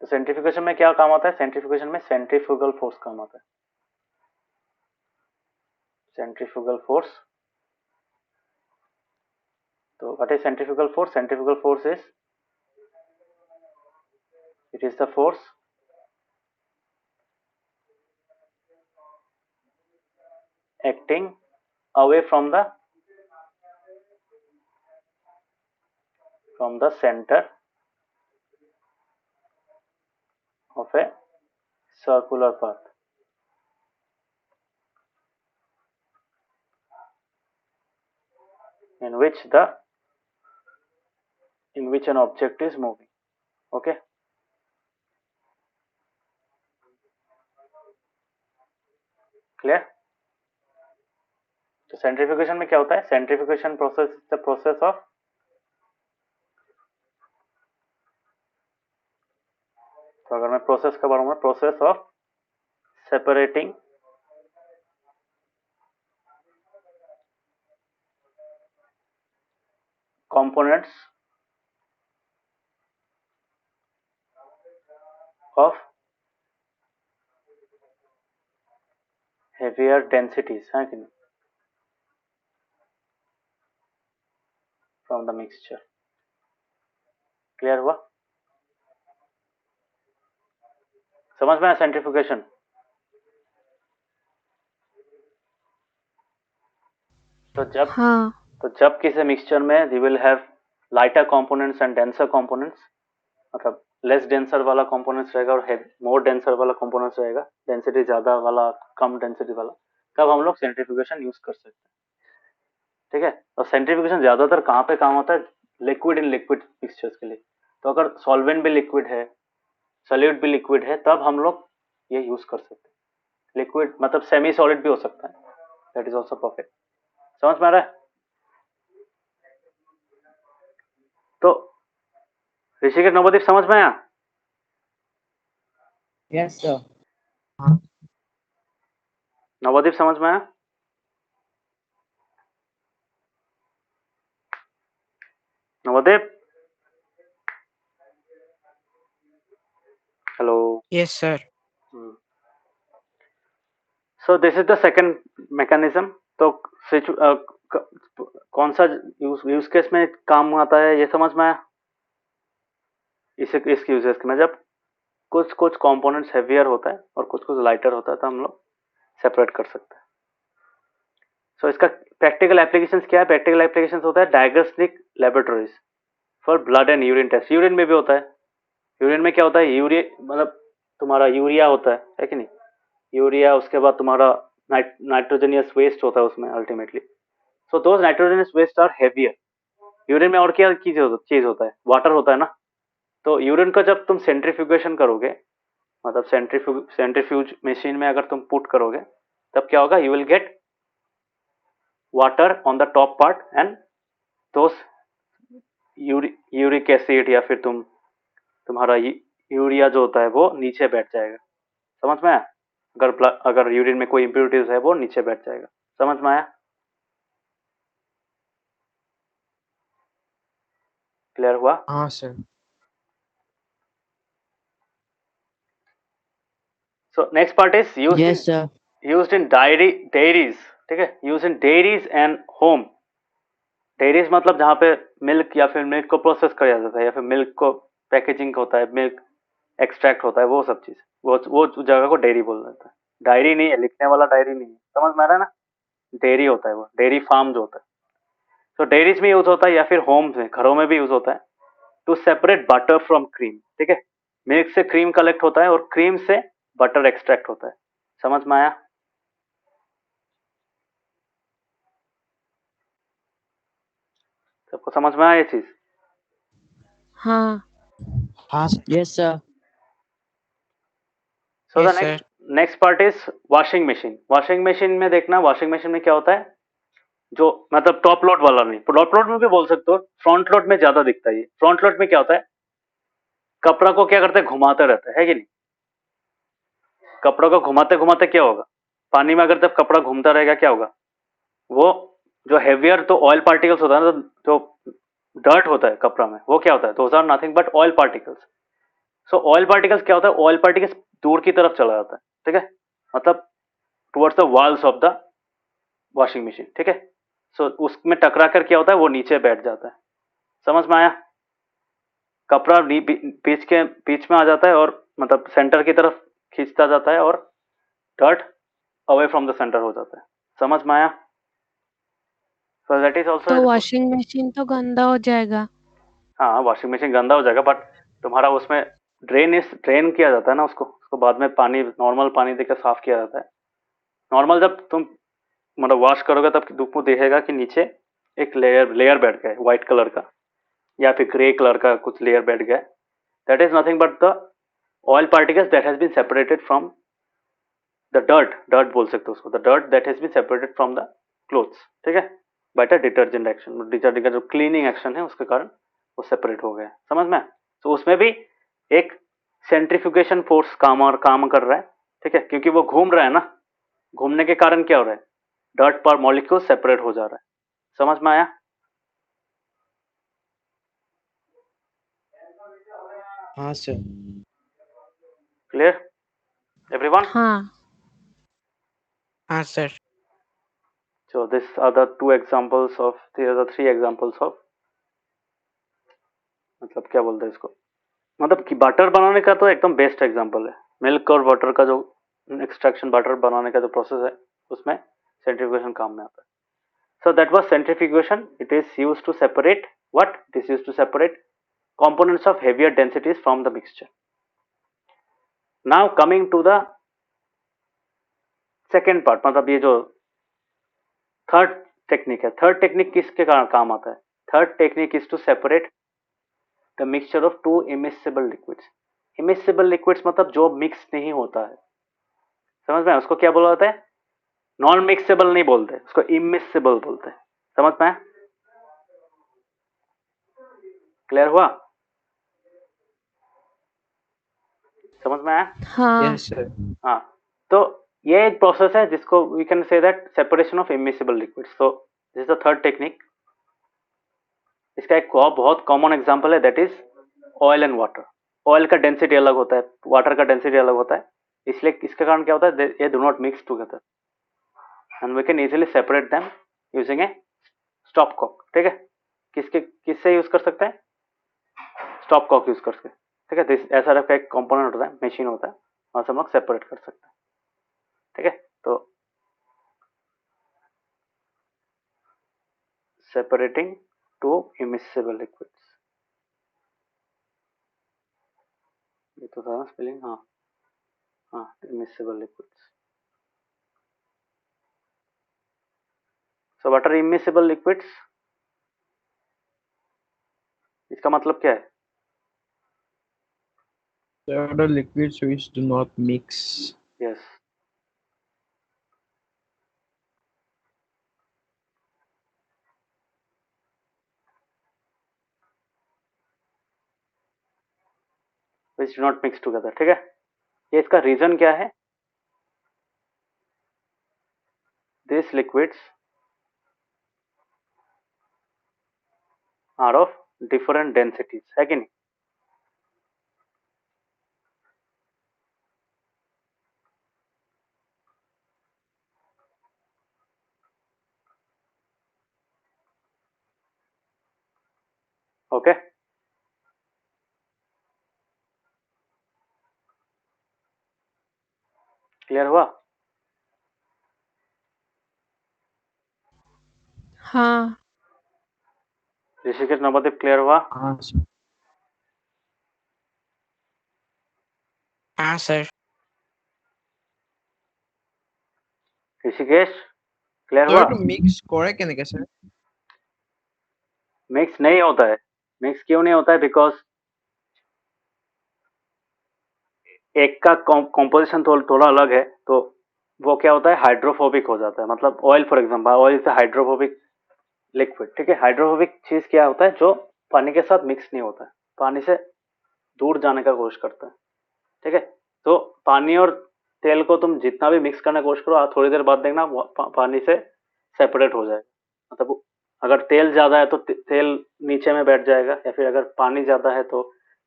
तो सेंट्रीफ्यूगेशन में क्या काम आता है? सेंट्रीफ्यूगेशन में सेंट्रीफ्यूगल फोर्स काम आता है। सेंट्रीफ्यूगल फोर्स, तो what is centrifugal force? Centrifugal force is, it is the force acting away from the center of a circular path in which an object is moving. Okay, clear? तो सेंट्रीफ्यूगेशन में क्या होता है? Centrifugation process is the process of, तो अगर मैं प्रोसेस का बारे में, process of separating components of heavier densities, है कि नहीं, from the mixture. क्लियर हुआ? समझ में आया सेंट्रीफ्यूगेशन? तो जब किसी मिक्सचर में we will have lighter components and denser components, मतलब लेस डेंसर वाला कंपोनेंट्स रहेगा और मोर डेंसर वाला कंपोनेंट्स रहेगा, डेंसिटी ज्यादा वाला, कम डेंसिटी वाला, तब हम लोग सेंट्रीफ्यूगेशन यूज कर सकते हैं। ठीक है? और सेंट्रीफ्यूगेशन ज्यादातर कहाँ पे काम होता है? लिक्विड इन लिक्विड मिक्सचर्स के लिए। तो अगर सॉल्वेंट भी लिक्विड है, सॉलिड भी लिक्विड है, तब हम लोग ये यूज कर सकते हैं। लिक्विड मतलब सेमी सॉलिड भी हो सकता है, दैट इज ऑल्सो परफेक्ट। समझ में आ रहा है? तो ऋषिकेश, नवदीप समझ में आया? Yes sir. नवदीप समझ में आया? Navdeep, hello. Yes sir. So this is the second mechanism. तो कौन सा यूज केस में काम आता है ये समझ में आया. इस यूजेस में जब कुछ कुछ कंपोनेंट्स हेवियर होता है और कुछ कुछ लाइटर होता है तो हम लोग सेपरेट कर सकते हैं. सो इसका प्रैक्टिकल एप्लीकेशंस क्या है. प्रैक्टिकल एप्लीकेशंस होता है diagnostic laboratories for blood and urine test. Urine में भी होता है. यूरिन में क्या होता है. यूरिया मतलब तुम्हारा यूरिया होता है कि नहीं. यूरिया उसके बाद तुम्हारा नाइट्रोजनियस वेस्ट होता है उसमें ultimately. So those nitrogenous waste are heavier. Urine में और क्या चीज होता है. वाटर होता है ना. तो यूरिन का जब तुम सेंट्रीफ्यूगेशन करोगे मतलब सेंट्रीफ्यूज मशीन में अगर तुम पुट करोगे तब क्या होगा. You will get water on the top part and those uric acid या फिर तुम्हारा यूरिया जो होता है वो नीचे बैठ जाएगा. समझ में आया. अगर यूरिन में कोई इम्प्योरिटीज है वो नीचे बैठ जाएगा. समझ में आया. क्लियर हुआ. हाँ sir. So next part is yes sir. used in dairies. ठीक है. Use in dairies and home. Dairies मतलब जहाँ पे मिल्क या फिर मिल्क को प्रोसेस किया जाता है या फिर मिल्क को पैकेजिंग होता है, मिल्क एक्सट्रैक्ट होता है, वो सब चीज वो जगह को डेयरी बोल देता है. डायरी नहीं है, लिखने वाला डायरी नहीं है. समझ में आ रहा है ना. डेयरी होता है वो. डेयरी फार्म जो होता है. तो डेयरीज में यूज होता है या फिर होम्स में घरों में भी यूज होता है to separate butter from cream. ठीक है. मिल्क से क्रीम कलेक्ट होता है और क्रीम से बटर एक्सट्रैक्ट होता है. समझ में आया. सबको समझ में आया ये चीज. हाँ. हाँ yes sir. So the next part is washing machine. Washing machine में देखना. वॉशिंग मशीन में क्या होता है. जो मतलब टॉप लोड वाला नहीं, टॉप लोड में भी बोल सकते हो. फ्रंट लोड में ज्यादा दिखता है ये. फ्रंट लोड में क्या होता है. कपड़ा को क्या करते हैं, घुमाते रहते हैं कि नहीं. कपड़ों को घुमाते घुमाते क्या होगा. पानी में अगर जब कपड़ा घूमता रहेगा क्या होगा. वो जो हेवियर तो ऑयल पार्टिकल्स होता है ना. जो डर्ट होता है कपड़ा में वो क्या होता है. Those are nothing but oil particles. So oil particles क्या होता है. ऑयल पार्टिकल्स दूर की तरफ चला जाता है. ठीक है. मतलब towards the walls of the washing machine. ठीक है. सो उसमें टकरा कर क्या होता है वो नीचे बैठ जाता है. समझ में आया. कपड़ा बीच में आ जाता है और मतलब सेंटर की तरफ खींचता जाता है और dirt away from the centre हो जाता है. समझ में आया. सो दैट इज तो ऑल्सो. वॉशिंग मशीन तो गंदा हो जाएगा. हाँ वॉशिंग मशीन गंदा हो जाएगा बट तुम्हारा उसमें ड्रेन किया जाता है ना. उसको बाद में पानी नॉर्मल पानी देकर साफ किया जाता है. नॉर्मल जब तुम मतलब वॉश करोगे तब तुमको दिखेगा कि नीचे एक लेयर बैठ गया है व्हाइट कलर का या फिर ग्रे कलर का कुछ लेयर बैठ गया है. That is nothing but the oil particles that has been separated from the dirt बोल सकते हो उसको. The dirt that has been separated from the clothes. ठीक है. By the detergent action. Detergent का जो क्लीनिंग एक्शन है उसके कारण वो सेपरेट हो गए. समझ में. तो उसमें भी एक सेंट्रीफ्यूगेशन फोर्स काम कर रहा है. ठीक है. क्योंकि वो घूम रहा है ना. घूमने के कारण क्या हो रहा है. डर्ट पर मॉलिक्यूल सेपरेट हो जा रहा है. समझ में आया. हाँ सर. Clear everyone. हाँ. हाँ sir. So these are the three examples of मतलब क्या बोलते हैं इसको. मतलब कि बटर बनाने का तो एकदम बेस्ट एग्जांपल है. मिल्क और बटर का जो एक्सट्रैक्शन बटर बनाने का जो प्रोसेस है उसमें सेंट्रीफ्यूगेशन काम में आता है. So that was centrifugation. It is used to separate what. This used to separate components of heavier densities from the mixture. Now coming to the second part. मतलब ये जो थर्ड टेक्निक है. थर्ड टेक्निक किसके कारण काम आता है. Third technique is to separate the mixture of two immiscible liquids. Immiscible liquids मतलब जो मिक्स नहीं होता है. समझ में. उसको क्या बोला जाता है. नॉन मिक्सेबल नहीं बोलते उसको, इमिसिबल बोलते हैं. समझ में. क्लियर हुआ. समझ में आया. हाँ. Yes sir. हाँ. तो ये एक प्रोसेस है जिसको we can say that separation of immiscible liquids. So this is the third technique. इसका एक बहुत कॉमन एग्जांपल है that is oil and water. Oil का डेंसिटी अलग होता है, वाटर का डेंसिटी अलग होता है. इसलिए इसके कारण क्या होता है. ये do not mix together. And we can easily separate them using a stopcock. ठीक है, किससे यूज कर सकते हैं? स्टॉप कॉक यूज करके। ठीक है, ऐसा टाइप का एक कंपोनेंट होता है, मशीन होता है, वहां से हम लोग सेपरेट कर सकते हैं। ठीक है, तो सेपरेटिंग टू इमिसिबल लिक्विड्स, ये तो था स्पेलिंग। हाँ हाँ, immiscible liquids. So what are immiscible liquids? इसका मतलब क्या है? There are the liquids which do not mix. Yes, which do not mix together. ठीक है, ये इसका रीजन क्या है? This liquids are of different densities, है कि नहीं? ओके, क्लियर हुआ? हाँ ऋषिकेश, नवदीप, क्लियर हुआ? हाँ सर। हाँ सर। ऋषिकेश, क्लियर हुआ? तो मिक्स करे केनेके सर? मिक्स नहीं होता है। मिक्स क्यों नहीं होता है? बिकॉज एक का कॉम्पोजिशन थोड़ा अलग है, तो वो क्या होता है, हाइड्रोफोबिक हो जाता है। मतलब oil, for example, oil is hydrophobic liquid. ठीक है, हाइड्रोफोबिक चीज क्या होता है? जो पानी के साथ मिक्स नहीं होता है, पानी से दूर जाने का कोशिश करता है। ठीक है, तो पानी और तेल को तुम जितना भी मिक्स करने की कोशिश करो, थोड़ी देर बाद देखना पानी से सेपरेट हो जाएगा। मतलब अगर तेल ज्यादा है तो तेल नीचे में बैठ जाएगा, या फिर अगर पानी ज्यादा है तो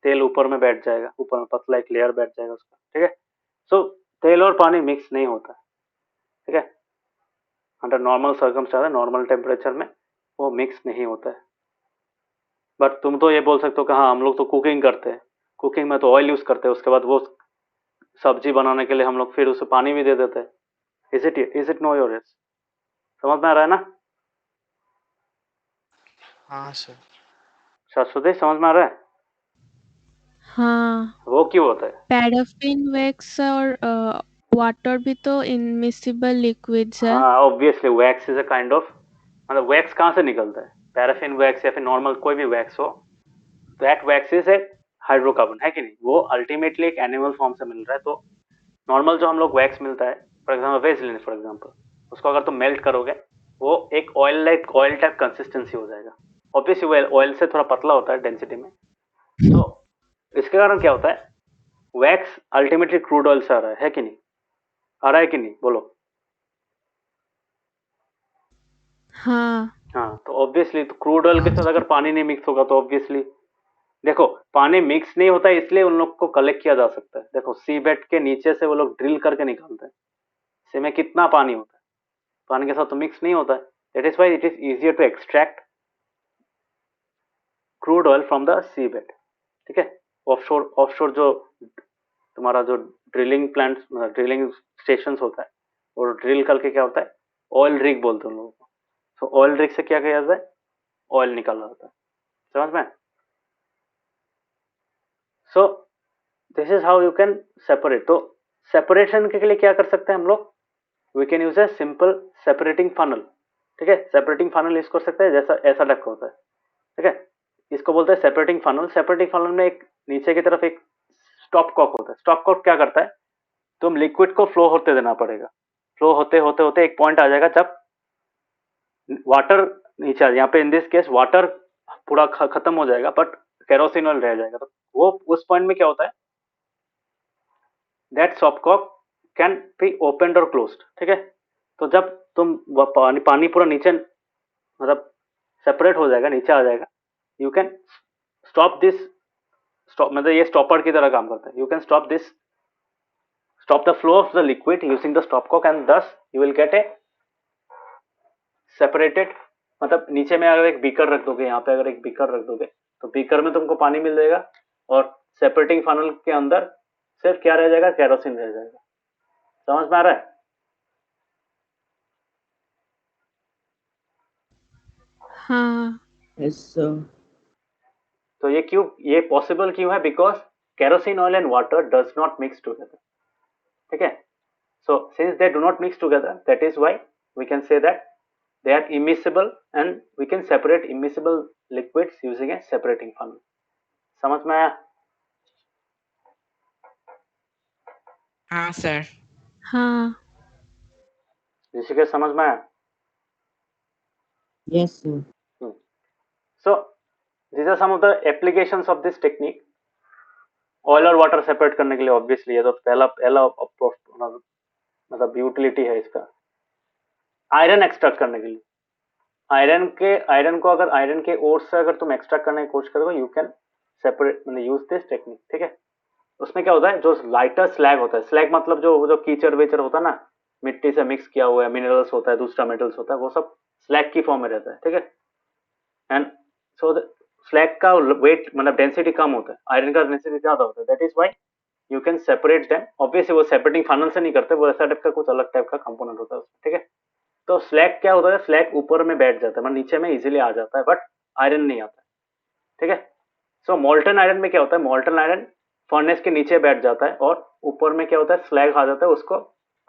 तेल ऊपर में बैठ जाएगा, ऊपर में पतला एक लेयर बैठ जाएगा उसका। ठीक है, सो तेल और पानी मिक्स नहीं होता है। ठीक है, under normal circumstance, normal temperature में वो मिक्स नहीं होता है। बट तुम तो ये बोल सकते हो कि हाँ, हम लोग तो कुकिंग करते हैं, कुकिंग में तो ऑयल यूज करते हैं, उसके बाद वो सब्जी बनाने के लिए हम लोग फिर उसे पानी भी दे देते हैं। Is it know your? समझ में आ रहा है ना? हाँ सर। शाश्वती, समझ में आ रहा है? हाँ, वो क्यों होता है? पैराफिन वैक्स और वाटर भी तो इनमिसिबल लिक्विड्स है। हाँ, obviously wax is a kind of, मतलब वैक्स कहाँ से निकलता है? पैराफिन वैक्स या फिर नॉर्मल कोई भी वैक्स हो, that wax is a hydrocarbon, है कि नहीं? वो अल्टीमेटली एक एनिमल फॉर्म से मिल रहा है। तो नॉर्मल जो हम लोग वैक्स मिलता है, for example Vaseline, for example, उसको अगर तुम मेल्ट करोगे, वो एक ऑयल टाइप कंसिस्टेंसी हो जाएगा। ऑब्वियसली ऑयल से थोड़ा पतला होता है डेंसिटी में। तो इसके कारण क्या होता है, वैक्स अल्टीमेटली क्रूड ऑयल से आ रहा है कि नहीं? आ रहा है कि नहीं, बोलो? हाँ हाँ, तो ऑब्वियसली तो क्रूड ऑयल के साथ अगर पानी नहीं मिक्स होगा तो ऑब्वियसली, देखो, पानी मिक्स नहीं होता है इसलिए उन लोग को कलेक्ट किया जा सकता है। देखो, सी बेड के नीचे से वो लोग ड्रिल करके निकालते हैं, सी में कितना पानी होता है, पानी के साथ तो मिक्स नहीं होता है। That is why it is easier to extract crude oil from the seabed. ठीक है, ऑफशोर जो तुम्हारा जो ड्रिलिंग प्लांट, ड्रिलिंग स्टेशन होता है, और ड्रिल करके क्या होता है, ऑयल रिग बोलते हैं उन लोगों को। तो ऑयल रिग से क्या किया जाता है, ऑयल निकाला जाता है। समझ में? So this is how you can separate. तो सेपरेशन के लिए क्या कर सकते हैं हम लोग? We can use a simple separating funnel. ठीक है, सेपरेटिंग फनल यूज कर सकते हैं, जैसा ऐसा टाइप का होता है। ठीक है, इसको बोलते हैं सेपरेटिंग फनल। सेपरेटिंग फनल में एक नीचे की तरफ एक स्टॉप कॉक होता है। स्टॉप कॉक क्या करता है, तुम लिक्विड को फ्लो होते देना पड़ेगा। फ्लो होते होते होते एक पॉइंट आ जाएगा जब वाटर नीचे आ, यहाँ पे इन दिस केस वाटर पूरा खत्म हो जाएगा, बट केरोसिन ऑयल रह जाएगा। तो वो उस पॉइंट में क्या होता है, that stopcock can be open और क्लोज्ड। ठीक है, तो जब तुम पानी पूरा नीचे, मतलब सेपरेट हो जाएगा, नीचे आ जाएगा, you can stop this, stop मतलब ये स्टॉपर की तरह काम करता है। You can stop the flow of the liquid using the stopcock, and thus you will get a separated, मतलब नीचे में अगर एक बीकर रख दोगे, यहाँ पे अगर एक बीकर रख दोगे तो बीकर में तुमको पानी मिल जाएगा और सेपरेटिंग फनल के अंदर सिर्फ क्या रह जाएगा, केरोसिन रह जाएगा। समझ में आ रहा है? हाँ Yes, sir. तो ये पॉसिबल क्यों है? Because kerosene oil and water does not mix together. ठीक है, so since they do not mix together, that is why we can say that they are immiscible and we can separate immiscible liquids using a separating funnel. समझ में आया? हाँ सर। हाँ ऋषिकेश समझ में आया? Yes, sir. So these are some of the applications of this technique. Oil और वाटर सेपरेट करने के लिए ऑब्वियसली ये तो पहला पहला मतलब यूटिलिटी है इसका। आयरन एक्सट्रैक्ट करने के लिए, आयरन को अगर आयरन के ओर से अगर तुम एक्सट्रैक्ट करने की कोशिश करोगे, यू कैन सेपरेट मतलब यूज दिस टेक्निक। ठीक है, उसमें क्या होता है, जो लाइटर स्लैग होता है, स्लैग मतलब जो कीचड़ वेचर होता है ना, मिट्टी से मिक्स किया हुआ है, मिनरल्स होता है, दूसरा मेटल्स होता है, वो सब स्लैग की फॉर्म में रहता है। ठीक है, एंड सो स्लैग का वेट मतलब डेंसिटी कम होता है, आयरन का डेंसिटी ज्यादा होता है, that is why you can separate them. Obviously वो सेपरेटिंग फनल से नहीं करते, वो ऐसा टाइप का कुछ अलग टाइप का कंपोनेंट होता है उसमें। ठीक है, तो स्लैग क्या होता है, स्लैग ऊपर में बैठ जाता है, मतलब नीचे में इजीली आ जाता है, बट आयरन नहीं आता है। ठीक है, सो मोल्टन आयरन में क्या होता है, मोल्टन आयरन फर्नेस के नीचे बैठ जाता है और ऊपर में क्या होता है, स्लैग आ जाता है, उसको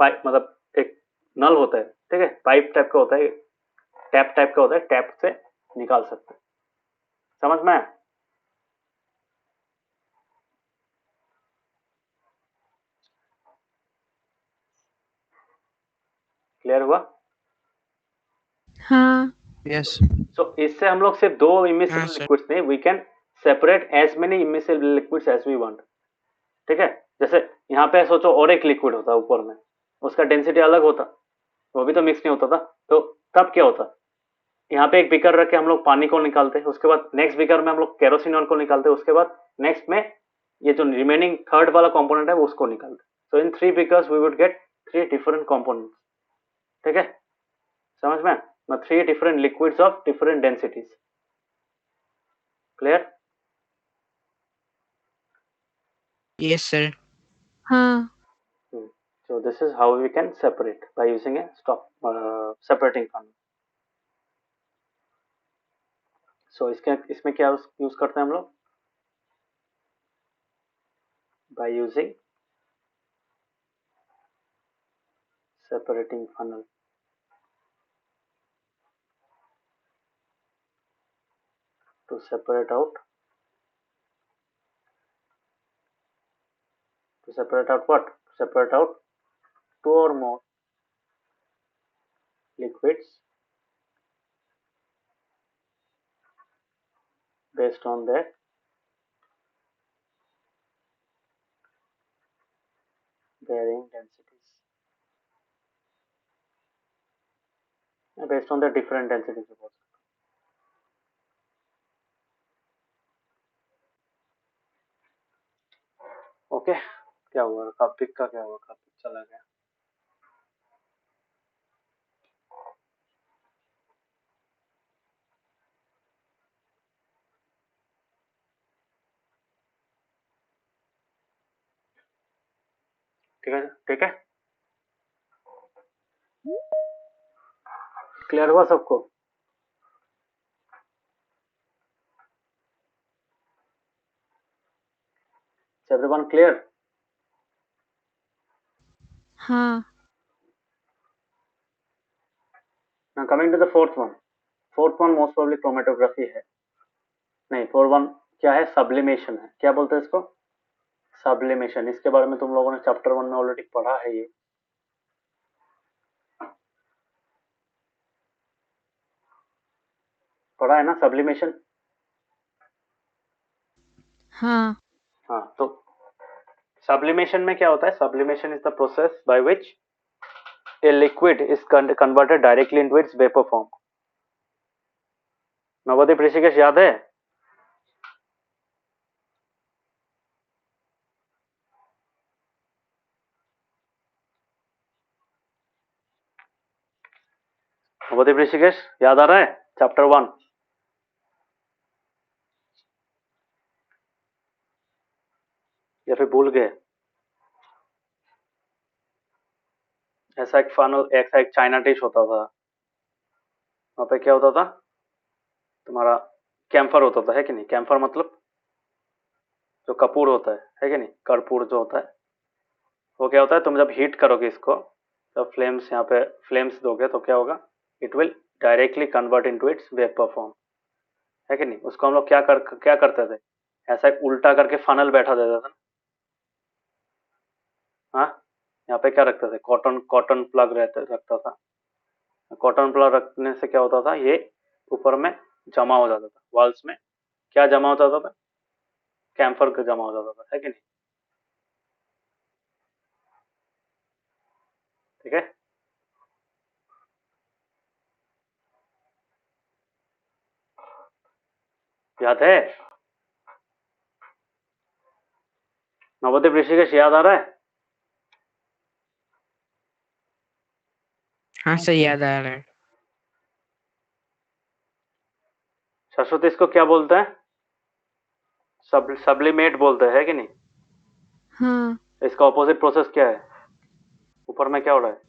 पाइप मतलब एक नल होता है, ठीक है, पाइप टाइप का होता है, टैप टाइप का होता है, टैप से निकाल सकते हैं। समझ में आया? क्लियर हुआ? हाँ यस। सो इससे हम लोग सिर्फ दो हाँ इमिसिबल सर। लिक्विड्स नहीं, we can separate as many immiscible liquids as we want. ठीक है, जैसे यहाँ पे सोचो और एक लिक्विड होता ऊपर में, उसका डेंसिटी अलग होता, वो भी तो मिक्स नहीं होता था, तो तब क्या होता, यहाँ पे एक बीकर रख के हम लोग पानी को निकालते हैं, उसके बाद नेक्स्ट बीकर में हम लोग केरोसिन ऑयल को निकालते हैं, उसके बाद नेक्स्ट में ये जो रिमेनिंग थर्ड वाला कंपोनेंट है वो उसको निकालते हैं। So in 3 beakers we would get 3 different components. ठीक है, समझ में? 3 different liquids of different densities. Clear? Yes sir. हाँ So this is how we can separate by using a separating funnel. So इसमें क्या यूज करते हैं हम लोग, by using separating funnel to separate out what? Separate out 2 or more liquids based on their varying densities, based on the different densities of water. Okay, क्या हुआ कपिक का, क्या हुआ कपिक चला गया। ठीक है, ठीक है, क्लियर हुआ सबको? Everyone clear? हाँ Now coming to the fourth one. Fourth one most probably chromatography है, नहीं फोर्थ वन क्या है, सब्लिमेशन है। क्या बोलते हैं इसको, सब्लिमेशन। इसके बारे में तुम लोगों ने चैप्टर 1 में ऑलरेडी पढ़ा है, ये पढ़ा है ना सब्लिमेशन? हाँ हाँ, तो सब्लिमेशन में क्या होता है, sublimation is the process by which a liquid is converted directly into its vapour form. Navdeep Rishikesh याद है? नवदीप ऋषिकेश याद आ रहा है चैप्टर 1? या फिर भूल गए? ऐसा एक फनल, ऐसा एक चाइना डिश होता था, वहां पे क्या होता था तुम्हारा, कैम्फर होता था, है कि नहीं? कैम्फर मतलब जो कपूर होता है कि नहीं? कर्पूर जो होता है, वो क्या होता है, तुम जब हीट करोगे इसको, जब फ्लेम्स यहाँ पे फ्लेम्स दोगे तो क्या होगा, it will directly convert into its vapour form, है कि नहीं? उसको हम लोग क्या करते थे, ऐसा एक उल्टा करके फनल बैठा देता था। हाँ, यहाँ पे क्या रखते थे, कॉटन कॉटन प्लग रखता था। कॉटन प्लग रखने से क्या होता था, ये ऊपर में जमा हो जाता था, वॉल्स में क्या जमा हो जाता था, कैम्फर का जमा हो जाता था, है कि नहीं? ठीक है, याद है? नवदीप ऋषिकेश याद आ रहा है? हाँ सर, याद आ रहा है। सरस्वती इसको क्या बोलते हैं, सब्लिमेट बोलते हैं, है कि नहीं? हाँ, इसका ऑपोजिट प्रोसेस क्या है, ऊपर में क्या हो रहा है?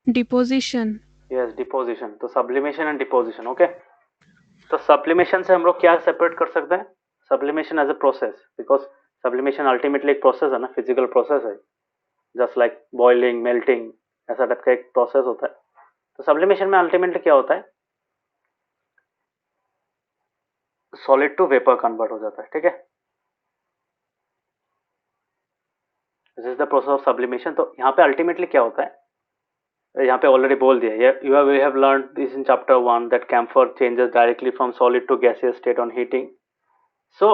डिपोजिशन। Yes, deposition. तो सब्लिमेशन एंड डिपोजिशन, ओके। तो सब्लिमेशन से हम लोग क्या सेपरेट कर सकते हैं, sublimation as a process, because sublimation ultimately एक प्रोसेस है ना, फिजिकल प्रोसेस है, जस्ट लाइक बॉइलिंग, मेल्टिंग, ऐसा टाइप का एक प्रोसेस होता है। तो सब्लिमेशन में अल्टीमेटली क्या होता है, सॉलिड टू वेपर कन्वर्ट हो जाता है, ठीक है? This is the process of sublimation. तो यहाँ पे अल्टीमेटली क्या होता है, यहाँ पे ऑलरेडी बोल दिया, we have learn this in chapter 1 that camphor changes directly from solid to gaseous state on heating. So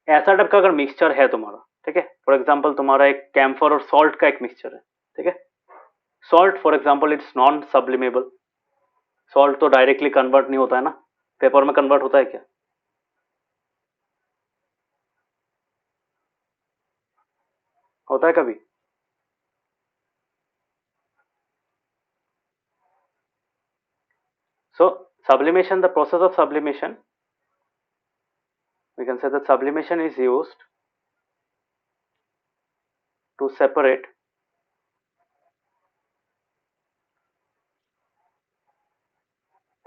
ऐसा टाइप का अगर मिक्सचर है तुम्हारा, ठीक है, फॉर एग्जांपल तुम्हारा एक कैम्फर और सॉल्ट का एक मिक्सचर है, ठीक है, salt for example it's non sublimable, salt तो डायरेक्टली कन्वर्ट नहीं होता है ना, पेपर में कन्वर्ट होता है क्या? होता है कभी? So sublimation, the process of sublimation, we can say that sublimation is used to separate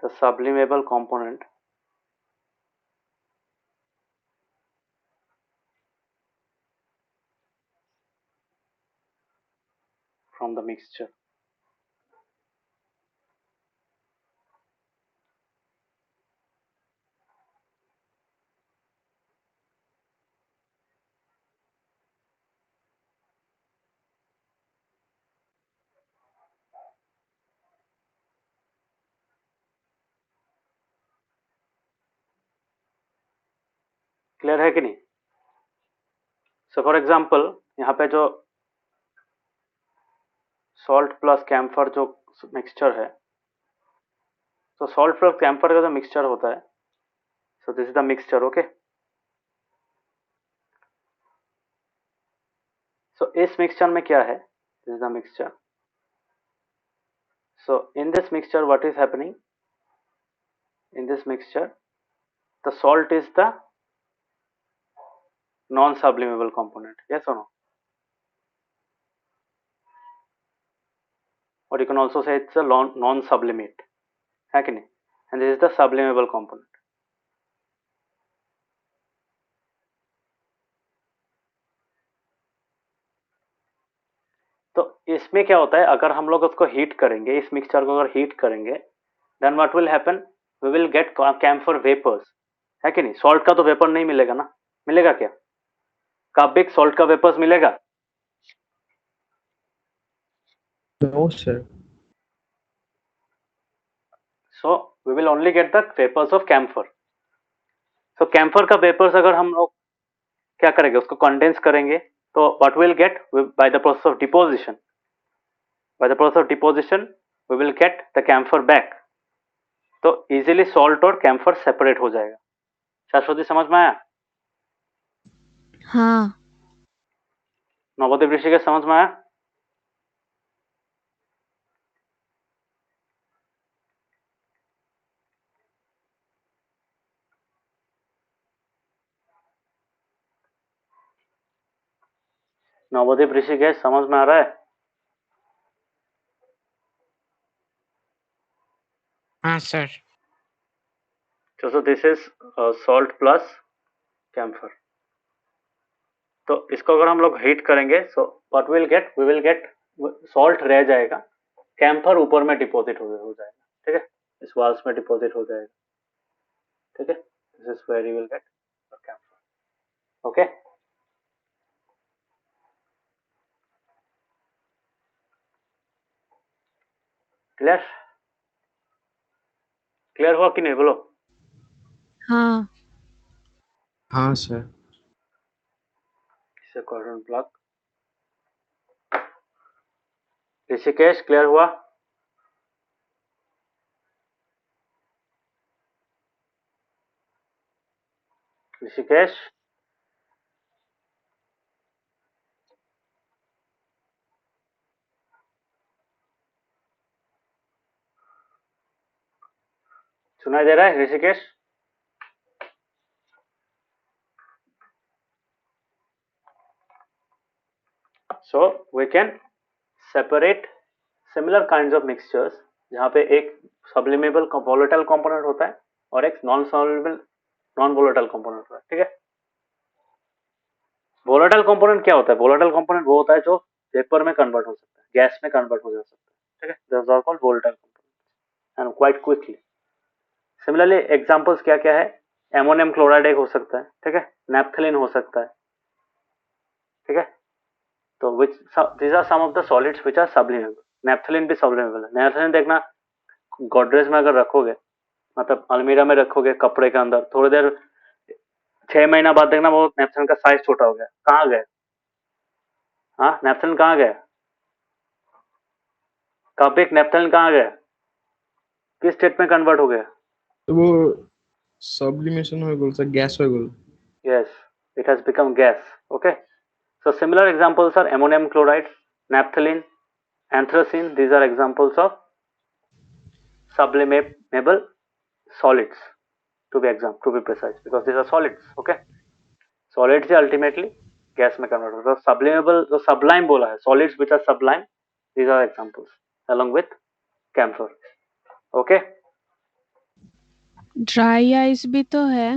the sublimable component from the mixture. Clear है कि नहीं? सो फॉर एग्जांपल यहाँ पे जो सॉल्ट प्लस कैम्फर जो मिक्सचर है, तो सॉल्ट प्लस कैम्फर का जो मिक्सचर होता है, so this is the mixture, okay. So इस मिक्सचर में क्या है, this is the mixture. So in this mixture what is happening, in this mixture the salt is the non sublimable component, yes or no? Or you can also say it's a non sublimate, है कि नहीं? And this is the sublimable component. तो इसमें क्या होता है, अगर हम लोग उसको हीट करेंगे, इस मिक्सचर को अगर हीट करेंगे, then what will happen, we will get camphor vapours, है कि नहीं? सॉल्ट का तो वेपर नहीं मिलेगा ना, मिलेगा क्या? काबिक सॉल्ट का वेपर्स मिलेगा? No, sir. So we will only get the vapours of camphor. So camphor का वेपर्स अगर हम लोग क्या करेंगे, उसको कंडेंस करेंगे, तो what will get by the process of deposition, by the process of deposition we will get the camphor back। तो इजीली सॉल्ट और कैम्फर सेपरेट हो जाएगा। सरस्वती समझ में आया? हाँ, नवोदय ऋषिकेश समझ में आया? नवदीप ऋषिकेश समझ में आ रहा है? हाँ sir. So this is salt plus camphor. तो इसको अगर हम लोग हीट करेंगे so what we'll get, we will get salt रह जाएगा, कैम्फर ऊपर में डिपॉजिट हो जाएगा, ठीक है, इस वाल्स में डिपॉजिट हो जाएगा, ठीक है, this is where you will get camphor. Okay, clear? Clear हुआ कि नहीं बोलो? हाँ हाँ सर। इसे कॉर्डन ब्लॉक. ऋषिकेश क्लियर हुआ? ऋषिकेश सुनाई दे रहा है Rishikesh? So we can separate similar kinds of mixtures जहाँ पे एक sublimable volatile component होता है और एक non soluble non volatile component होता है, ठीक है. volatile component क्या होता है? volatile component वो होता है जो वेपर में कन्वर्ट हो सकता है, गैस में कन्वर्ट हो जा सकता है, ठीक है. Those are called volatile components and quite quickly. Similarly examples क्या क्या है? अमोनियम क्लोराइड एक हो सकता है, ठीक है, नैप्थलीन हो सकता है, ठीक है. तो which these are some of the solids which are sublimable. Naphthalene भी sublimable है. नैप्थलीन देखना गोदरेज में अगर रखोगे, मतलब अलमीरा में रखोगे कपड़े के अंदर, थोड़ी देर 6 महीना बाद देखना वो नैप्थलीन का साइज छोटा हो गया. कहाँ गए? हाँ, नैप्थलीन कहाँ गया? कॉपिक नैप्थलीन कहाँ गया? किस स्टेट में कन्वर्ट हो गया? तो वो सब्लिमेशन हो गया सर, गैस हो गया. Yes, it has become gas. Okay. So similar examples are ammonium chloride, naphthalene, anthracene. These are examples of sublimable solids. To be precise, because these are solids. Okay. Solids से ultimately gas में convert होता है. So sublimable, जो sublime बोला है, solids which are sublime. These are examples along with camphor. Okay. Dry ice भी तो है.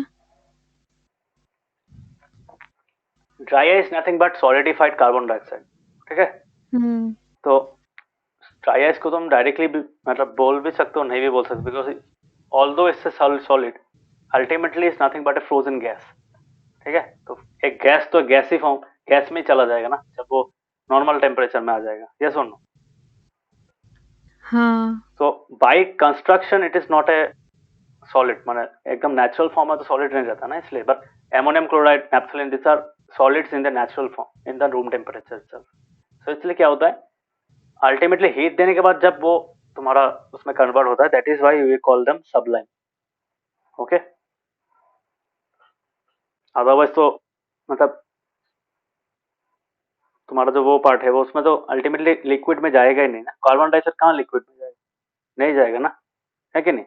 Dry ice is nothing but solidified carbon dioxide. ठीक है. तो ड्राई आइस को तुम डायरेक्टली भी मतलब बोल भी सकते हो, नहीं भी बोल सकते, बिकॉज ऑल्दो इससे solid ultimately is nothing but A frozen gas, ठीक है. तो एक गैस तो गैस ही फॉर्म, गैस में ही चला जाएगा ना जब वो नॉर्मल टेम्परेचर में आ जाएगा. यस और नो? हाँ. So by construction it is not a solid, माने एकदम नेचुरल फॉर्म में तो सॉलिड नहीं रहता ना, इसलिए. But ammonium chloride, naphthalene, this are solids in the natural form in the room temperature itself. So इसलिए क्या होता है, अल्टीमेटली हीट देने के बाद जब वो तुम्हारा उसमें कन्वर्ट होता है, that is why we call them sublime. Okay. Otherwise तो मतलब तुम्हारा जो वो पार्ट है वो उसमें तो अल्टीमेटली लिक्विड में जाएगा ही नहीं ना. कार्बन डाइऑक्साइड कहाँ लिक्विड में जाएगा? नहीं जाएगा ना, है कि नहीं?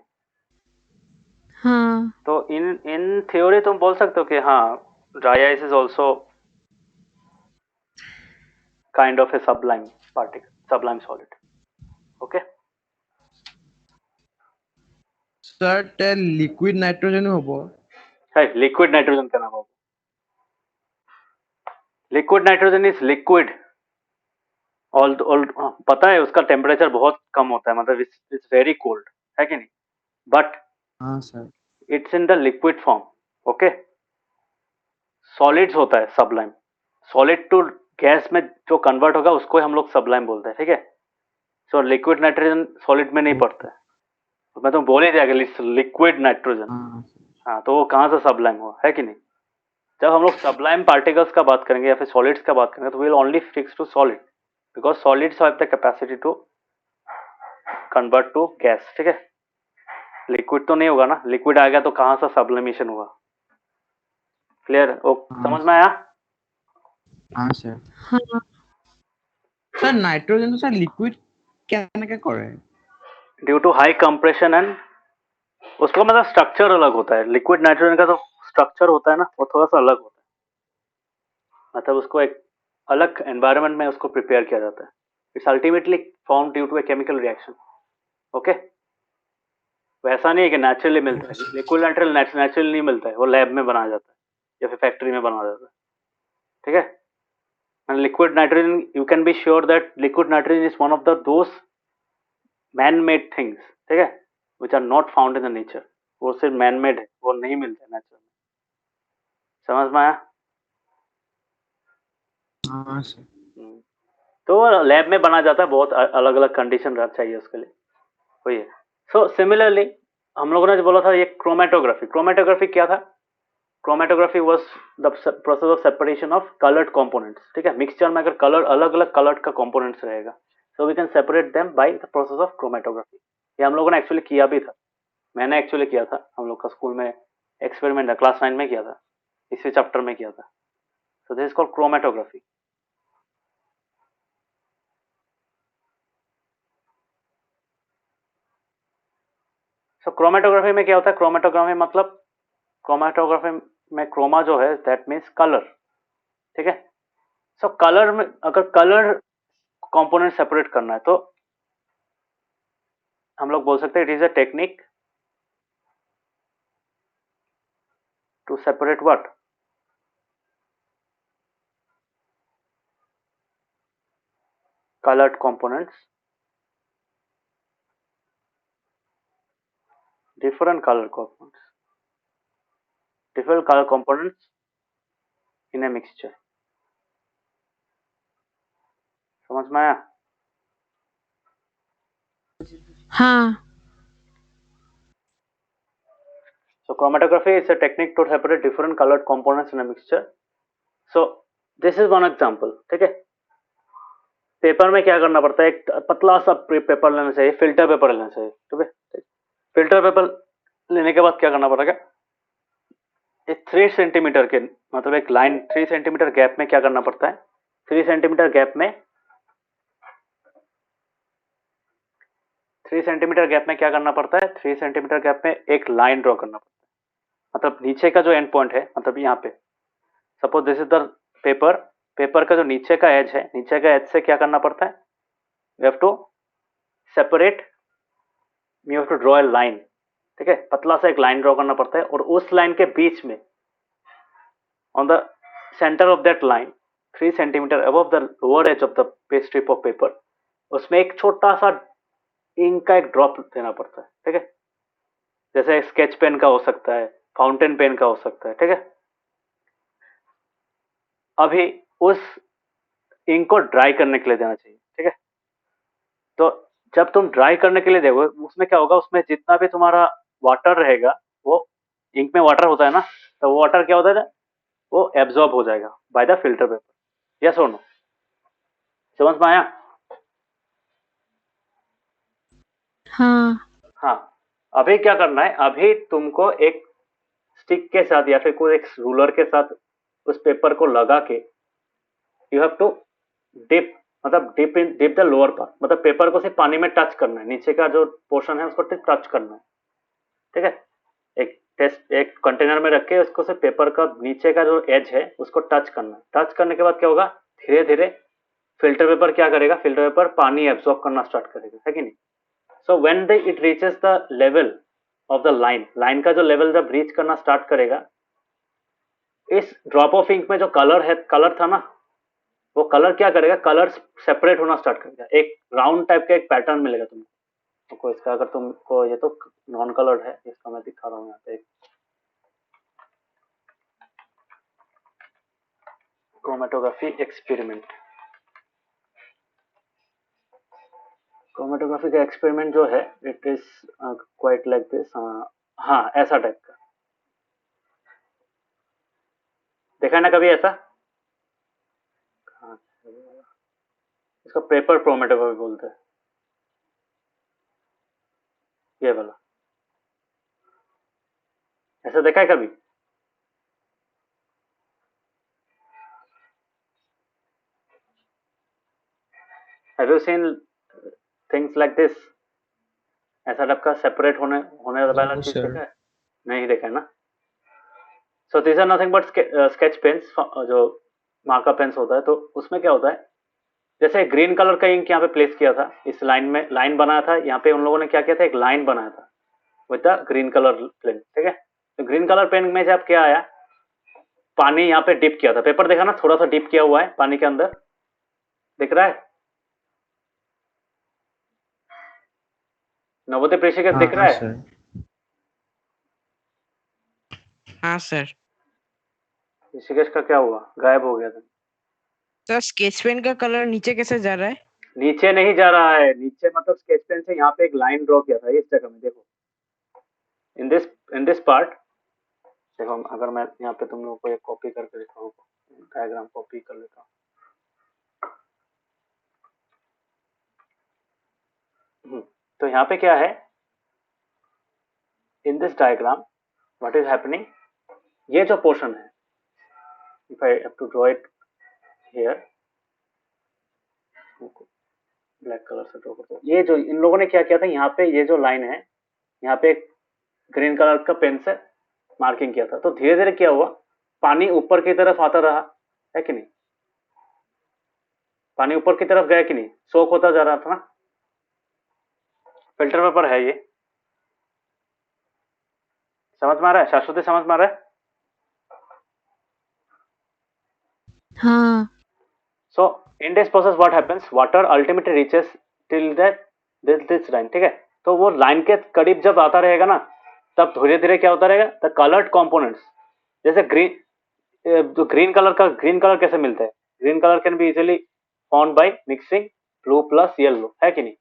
हाँ. तो इन थ्योरी तुम बोल सकते हो कि हाँ, dry ice is also kind of A Sublime particle, Sublime solid. Okay. Sir ते लिक्विड नाइट्रोजन होबो. है लिक्विड नाइट्रोजन का नाम होगा. Liquid nitrogen is liquid. All पता है उसका टेम्परेचर बहुत कम होता है, मतलब इट्स वेरी कोल्ड, है कि नहीं? बट हाँ sir. It's in the liquid form. Okay. Solids होता है सबलाइम. सॉलिड टू गैस में जो कन्वर्ट होगा उसको हम लोग सबलाइम बोलते हैं, ठीक है. सो लिक्विड नाइट्रोजन सॉलिड में नहीं पड़ता है. तो मैं तो बोल ही दिया लिक्विड नाइट्रोजन. हाँ. हाँ, तो वो कहाँ से सबलाइम हुआ, है कि नहीं? जब हम लोग सबलाइम पार्टिकल्स का बात करेंगे या फिर सॉलिड्स का बात करेंगे तो will only fix to solid, because solids have the capacity to convert to gas, ठीक है. लिक्विड तो नहीं होगा ना, लिक्विड आ गया तो कहाँ से सब्लिमेशन हुआ. क्लियर? समझ में आया? हाँ सर. हाँ. सर नाइट्रोजन तो सर लिक्विड क्या ना क्या करे. Due to high compression and उसका मतलब स्ट्रक्चर अलग होता है. लिक्विड नाइट्रोजन का तो स्ट्रक्चर होता है ना, वो थोड़ा सा अलग होता है, मतलब उसको एक अलग एनवायरनमेंट में उसको प्रिपेयर किया जाता है. It's ultimately form due to a chemical reaction. Okay, वैसा नहीं है कि नेचुरली मिलता है. लिक्विड नाइट्रोजन नेचुरली नहीं मिलता है, वो लैब में बनाया जाता है या फिर फैक्ट्री में बनाया जाता है. ठीक है. And liquid nitrogen, you can be sure that liquid nitrogen is one of the those man made things, ठीक है, which are not found in the nature. वो सिर्फ मैन मेड है, वो नहीं मिलता है नेचर में. समझ में आया? हाँ सर. तो लैब में बना जाता है, बहुत अलग अलग कंडीशन चाहिए उसके लिए. वही है. सो सिमिलरली हम लोगों ने जो बोला था ये क्रोमेटोग्राफी. क्रोमेटोग्राफी क्या था? Chromatography was the process of separation of coloured components. ठीक है, मिक्सचर में अगर कलर अलग अलग कलर्ड का कंपोनेंट्स रहेगा, so we can separate them by the process of chromatography. ये हम लोगों ने एक्चुअली किया भी था. मैंने एक्चुअली किया था, हम लोग का स्कूल में एक्सपेरिमेंट था, क्लास 9 में किया था, इसी चैप्टर में किया था. सो this is called chromatography. So chromatography में क्या होता है? क्रोमेटोग्राफी मतलब, क्रोमेटोग्राफी में क्रोमा जो है दैट मीन्स कलर. ठीक है. सो कलर में अगर कलर कंपोनेंट सेपरेट करना है तो हम लोग बोल सकते हैं it is a technique to separate what? colored components, different color components in a mixture. समझ में आया? हाँ. So chromatography is a technique to separate different colored components in a mixture. So this is one example. ठीक है. पेपर में क्या करना पड़ता है? एक पतला सा पेपर लेना चाहिए, फिल्टर पेपर लेना चाहिए. ठीक है. फिल्टर पेपर लेने के बाद क्या करना पड़ेगा? एक 3 सेंटीमीटर के मतलब एक लाइन 3 सेंटीमीटर गैप में क्या करना पड़ता है? 3 सेंटीमीटर गैप में 3 सेंटीमीटर गैप में क्या करना पड़ता है? 3 सेंटीमीटर गैप में एक लाइन ड्रॉ करना पड़ता है. मतलब नीचे का जो एंड पॉइंट है, मतलब यहाँ पे suppose this is the paper. Paper का जो नीचे का एज है, नीचे का एज से क्या करना पड़ता है? We have to separate, we have to draw a line. ठीक है, पतला सा एक लाइन ड्रॉ करना पड़ता है और उस लाइन के बीच में on the centre of that line 3 centimetre above the lower edge of the strip of paper, उसमें एक छोटा सा इंक का एक ड्रॉप देना पड़ता है. ठीक है, जैसे स्केच पेन का हो सकता है, फाउंटेन पेन का हो सकता है. ठीक है. अभी उस इंक को ड्राई करने के लिए देना चाहिए. ठीक है. तो जब तुम ड्राई करने के लिए दोगे, उसमें क्या होगा? उसमें जितना भी तुम्हारा वाटर रहेगा, वो इंक में वाटर होता है ना, तो वो वाटर क्या होता है? वो एब्जॉर्ब हो जाएगा by the filter paper. Yes और नो? समझ में आया? हाँ. हाँ. अभी क्या करना है? अभी तुमको एक स्टिक के साथ या फिर कोई एक रूलर के साथ उस पेपर को लगा के यू हैव टू डिप, मतलब डिप द लोअर पार्ट, मतलब पेपर को सिर्फ पानी में टच करना है, नीचे का जो पोर्शन है उसको टच करना है. ठीक है. एक कंटेनर में रख के उसको सिर्फ पेपर का नीचे का जो एज है उसको टच करना है. टच करने के बाद क्या होगा? धीरे धीरे फिल्टर पेपर क्या करेगा? फिल्टर पेपर पानी एब्जॉर्ब करना स्टार्ट करेगा, है कि नहीं? So when it reaches the level of the line का जो लेवल जब रीच करना स्टार्ट करेगा, इस ड्रॉप ऑफ इंक में जो कलर था ना, वो कलर क्या करेगा? कलर सेपरेट होना स्टार्ट करेगा. एक राउंड टाइप का एक पैटर्न मिलेगा तुमको. इसका अगर तुमको, ये तो नॉन कलर्ड है, इसका मैं दिखा रहा हूँ यहाँ पे. Chromatography experiment. क्रोमेटोग्राफी का एक्सपेरिमेंट जो है it is quite like this. हाँ, ऐसा टाइप का देखा है ना कभी ऐसा? इसको पेपर क्रोमेटोग्राफी बोलते हैं, ये वाला. ऐसा देखा है कभी? Have you seen things like this? ऐसा टाइप का सेपरेट होने वाला चीज देखा है? नहीं देखा है ना? So this are nothing but sketch pens. जो मार्कर पेन्स होता है, तो उसमें क्या होता है, जैसे ग्रीन कलर का इंक यहाँ पे प्लेस किया था, इस लाइन में लाइन बनाया था, यहाँ पे उन लोगों ने क्या किया था, एक लाइन बनाया था with the green colour pen, ठीक है। तो ग्रीन कलर पेन में जब क्या आया, पानी यहाँ पे डिप किया था, पेपर देखा ना, थोड़ा सा डिप किया हुआ है पानी के अंदर, दिख रहा है नवोदय प्रेषिका, दिख रहा है? सर। हाँ सर। ऋषिकेश का क्या हुआ, गायब हो गया था? सर स्केच पेन का कलर नीचे कैसे जा रहा है? नीचे नहीं जा रहा है, नीचे मतलब स्केच पेन से यहाँ पे एक लाइन ड्रॉ किया था इस जगह में, देखो इन दिस पार्ट, देखो अगर मैं यहाँ पे तुम लोगों को एक कॉपी करके दिखाऊँ, डायग्राम कॉपी कर लेता हूँ। तो यहाँ पे क्या है, in this diagram what is happening, ये जो पोर्शन है, if I have to draw it here, black colour से ड्रॉ करता हूँ, ये जो इन लोगों ने क्या किया था, यहाँ पे ये जो लाइन है, यहाँ पे एक ग्रीन कलर का पेन से मार्किंग किया था, तो धीरे धीरे क्या हुआ, पानी ऊपर की तरफ आता रहा, है कि नहीं, पानी ऊपर की तरफ गया कि नहीं, सोख होता जा रहा था ना, फिल्टर पेपर है ये, समझ में आ रहा है शाश्वती, समझ में आ रहा है? हाँ। So in this process what happens, water ultimately reaches till that this line, ठीक है। तो वो लाइन के करीब जब आता रहेगा ना, तब धीरे धीरे क्या होता रहेगा, द कलर्ड कंपोनेंट्स, जैसे जो ग्रीन कलर कैसे मिलता है, green colour can be easily found by mixing blue plus yellow, है कि नहीं,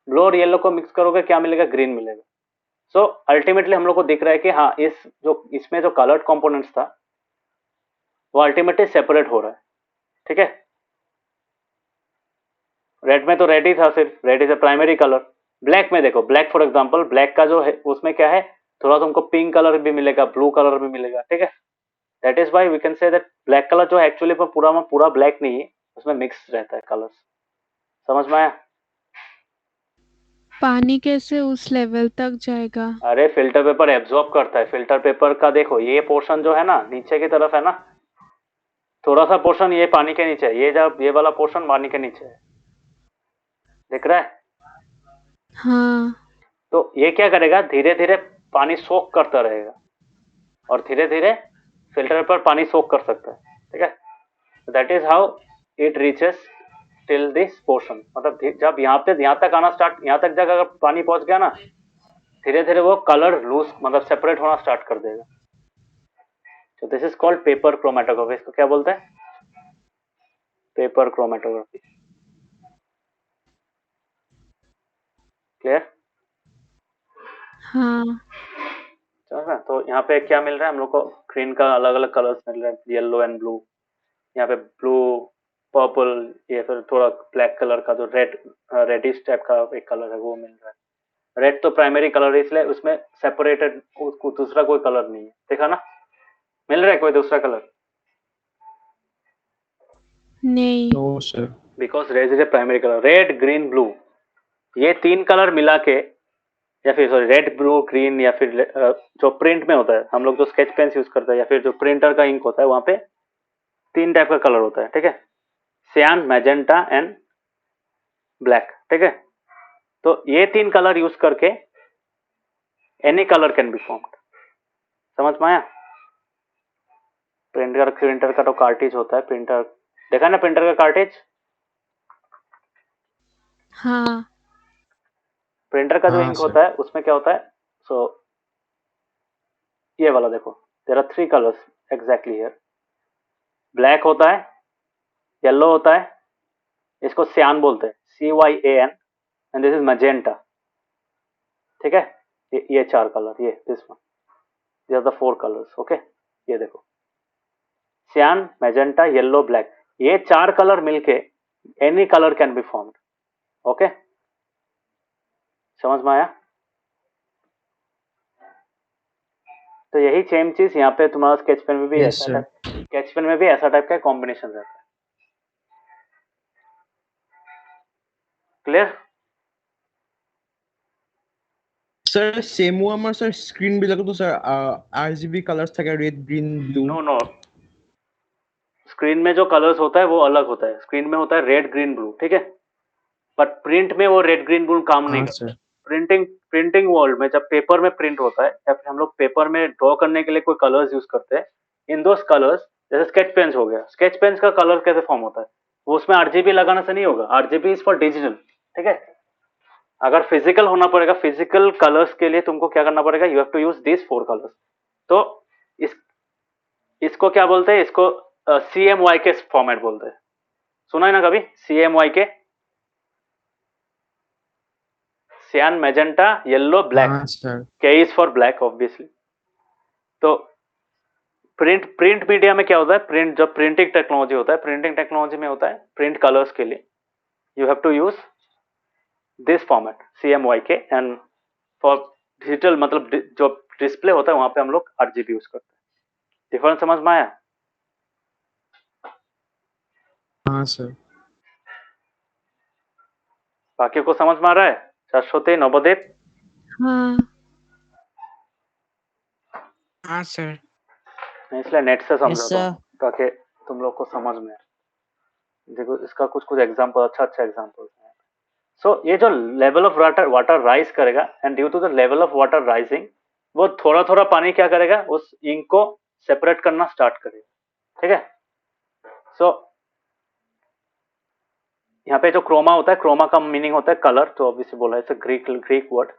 ब्लू और येलो को मिक्स करोगे क्या मिलेगा, ग्रीन मिलेगा। सो अल्टीमेटली हम लोग को दिख रहा है कि हाँ, इसमें जो कलर्ड कंपोनेंट्स था वो अल्टीमेटली सेपरेट हो रहा है, ठीक है। रेड में तो रेड ही था, सिर्फ red is a primary colour. Black में देखो, ब्लैक फॉर एग्जांपल, ब्लैक का जो है उसमें क्या है, थोड़ा तुमको पिंक कलर भी मिलेगा, ब्लू कलर भी मिलेगा, ठीक है। That is why we can say that black colour जो एक्चुअली पूरा ब्लैक नहीं है, उसमें मिक्स रहता है कलर्स, समझ में आया? पानी कैसे उस लेवल तक जाएगा? अरे फिल्टर पेपर एब्जॉर्ब करता है, फिल्टर पेपर का देखो ये पोर्शन जो है ना, नीचे की तरफ है ना, थोड़ा सा पोर्शन ये पानी के नीचे है, ये वाला पोर्शन पानी के नीचे है, दिख रहा है? हाँ। तो ये क्या करेगा, धीरे धीरे पानी सोख करता रहेगा और धीरे धीरे फिल्टर पर पानी सोख कर सकता है, ठीक है। That is how it reaches till this portion, मतलब जब यहाँ तक आना स्टार्ट, यहाँ तक जब अगर पानी पहुंच गया ना, धीरे धीरे वो कलर लूज मतलब सेपरेट होना स्टार्ट कर देगा। तो this is called paper chromatography, इसको क्या बोलते हैं, पेपर क्रोमेटोग्राफी, क्लियर? हाँ। समझ में? तो यहाँ पे क्या मिल रहा है हम लोग को, ग्रीन का अलग अलग कलर्स मिल रहे हैं, येलो एंड ब्लू, यहाँ पे ब्लू, पर्पल, ये फिर थोड़ा ब्लैक कलर का जो रेडिश टाइप का एक कलर है वो मिल रहा है। रेड तो प्राइमरी कलर है, इसलिए उसमें सेपरेटेड दूसरा कोई कलर नहीं है, देखा ना, मिल रहा है कोई दूसरा कलर? नहीं। No sir. Because red is a primary colour, red green blue, ये तीन कलर मिला के, या फिर सॉरी रेड ब्लू ग्रीन, या फिर जो प्रिंट में होता है, हम लोग जो स्केच पेन यूज करते हैं या फिर जो प्रिंटर का इंक होता है, वहां पे तीन टाइप का कलर होता है, ठीक है, सियान, मैजेंटा एंड ब्लैक, ठीक है। तो ये तीन कलर यूज करके any colour can be formed, समझ में आया? प्रिंटर का तो कार्टेज होता है, प्रिंटर देखा ना, प्रिंटर का कार्टेज, हाँ। प्रिंटर का जो हाँ, इंक सर। होता है उसमें क्या होता है, सो ये वाला देखो, there are three colours exactly here, black होता है, येलो होता है, इसको सियान बोलते हैं, CYAN, and this is magenta, ठीक है। ये चार कलर, ये this one, this are the four colours, okay. ये देखो, सियान, मैजेंटा, येलो, ब्लैक, ये चार कलर मिलके any colour can be formed, okay, समझ में आया? तो यही सेम चीज यहाँ पे तुम्हारा स्केच पेन में भी Yes, ऐसा sir. स्केच पेन में भी ऐसा टाइप का कॉम्बिनेशन रहता है, क्लियर? सर सेम हुआ हमारा सर स्क्रीन भी लगा तो सर RGB कलर्स থাকে red green blue no no, screen में जो कलर्स होता है वो अलग होता है, स्क्रीन में होता है रेड ग्रीन ब्लू, ठीक है, बट प्रिंट में वो रेड ग्रीन ब्लू काम नहीं हाँ करता। सर। प्रिंटिंग वर्ल्ड में जब पेपर में प्रिंट होता है या फिर हम लोग पेपर में ड्रॉ करने के लिए कोई कलर्स यूज करते हैं, इन दोस कलर्स जैसे स्केच पेन्स हो गया, स्केच पेन्स का कलर कैसे फॉर्म होता है, वो उसमें आरजीबी लगाने से नहीं होगा, आरजीबी इज फॉर डिजिटल, ठीक है। अगर फिजिकल होना पड़ेगा, फिजिकल कलर्स के लिए तुमको क्या करना पड़ेगा, you have to use this 4 colours. तो इस इसको क्या बोलते हैं, इसको CMYK के फॉर्मेट बोलते हैं, सुना है ना कभी CMYK, सियान, मैजेंटा, येलो, ब्लैक। हाँ sir. K is for black obviously. तो प्रिंट मीडिया में क्या होता है, प्रिंट जब प्रिंटिंग टेक्नोलॉजी होता है, प्रिंटिंग टेक्नोलॉजी में होता है प्रिंट कलर्स के लिए you have to use this format CMYK, and for digital मतलब जो डिस्प्ले होता है वहां पे हम लोग RGB यूज करते हैं। डिफरेंस समझ में आया? हाँ सर। बाकी को समझ में आ रहा है? सरस्वती, नवोदीप? हाँ हाँ सर। मैं इसलिए नेट से यस समझाता सर। हूँ ताकि तुम लोग को समझ में आए। देखो इसका कुछ एग्जाम्पल, अच्छा एग्जाम्पल है। सो ये जो लेवल ऑफ वाटर राइज करेगा, and due to the level of water rising वो थोड़ा थोड़ा पानी क्या करेगा, उस इंक को सेपरेट करना स्टार्ट करेगा, ठीक है। सो यहाँ पे जो क्रोमा होता है, क्रोमा का मीनिंग होता है कलर, तो ऑब्वियसली बोला है, ग्रीक वर्ड।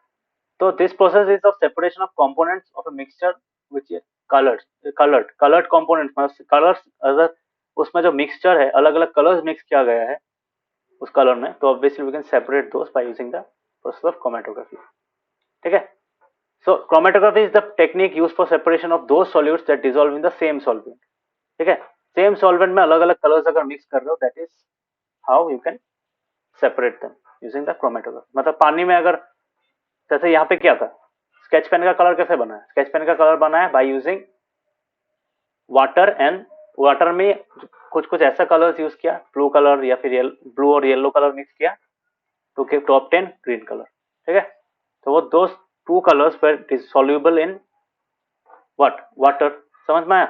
तो this process is of separation of components of a mixture which is coloured components, मतलब कलर्स अगर उसमें जो मिक्सचर है, अलग अलग कलर्स मिक्स किया गया है उस कलर में, तो obviously we can separate those by using the process of chromatography, ठीक है। So chromatography is the technique use for separation of those solutes that dissolve in the same solvent, ठीक है। सेम सॉल्वेंट में अलग अलग कलर्स अगर मिक्स कर रहे हो, that is how you can separate them using the chromatography. मतलब पानी में अगर, जैसे यहाँ पे क्या था, स्केच पेन का कलर कैसे बना है, स्केच पेन का कलर बना है by using water, and water में कुछ ऐसा कलर्स यूज किया, ब्लू कलर या फिर ब्लू और येलो कलर मिक्स किया टू ऑब्टेन ग्रीन कलर, ठीक है। तो वो दो 2 colours were soluble in what, water. समझ में आया?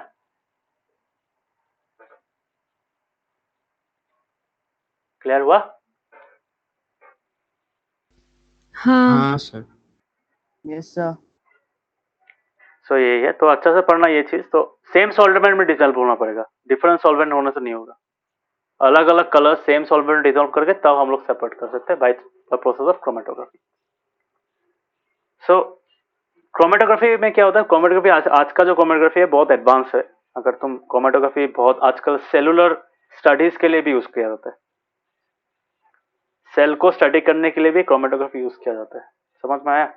क्लियर हुआ? हाँ हाँ सर। Yes sir. सो यही है, तो अच्छा से पढ़ना ये चीज। तो सेम सॉल्वेंट में डिसॉल्व होना पड़ेगा, डिफरेंट सॉल्वेंट होने से नहीं होगा। अलग अलग कलर सेम सॉल्वेंट डिसॉल्व करके तब हम लोग सेपरेट कर सकते हैं bye the process of chromatography. So chromatography में क्या होता है, क्रोमेटोग्राफी आज का जो क्रोमेटोग्राफी है बहुत एडवांस है। अगर तुम क्रोमेटोग्राफी बहुत आजकल सेलुलर स्टडीज के लिए भी यूज किया जाता है, सेल को स्टडी करने के लिए भी क्रोमेटोग्राफी यूज किया जाता है। समझ में आया?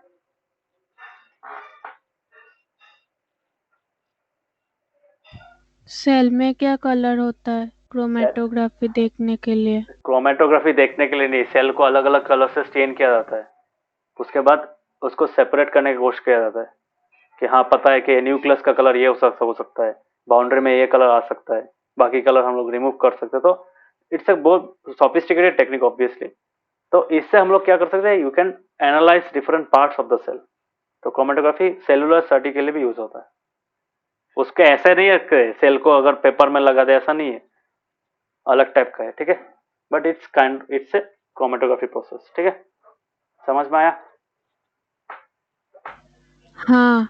सेल में क्या कलर होता है क्रोमेटोग्राफी देखने के लिए? क्रोमेटोग्राफी देखने के लिए नहीं, सेल को अलग अलग कलर से स्टेन किया जाता है, उसके बाद उसको सेपरेट करने की कोशिश किया जाता है कि हाँ पता है कि न्यूक्लियस का कलर ये हो सकता है, बाउंड्री में ये कलर आ सकता है, बाकी कलर हम लोग रिमूव कर सकते हैं। तो इट्स अ बहुत सोफिस्टिकेटेड टेक्निक ऑब्वियसली। तो इससे हम लोग क्या कर सकते हैं, you can analyse different parts of the cell. तो क्रोमेटोग्राफी सेलुलर स्टडी के लिए भी यूज होता है। उसके ऐसे नहीं है कि सेल को अगर पेपर में लगा दे, ऐसा नहीं है, अलग टाइप का है, ठीक है। But it's a chromatography process, ठीक है। समझ में आया? हाँ,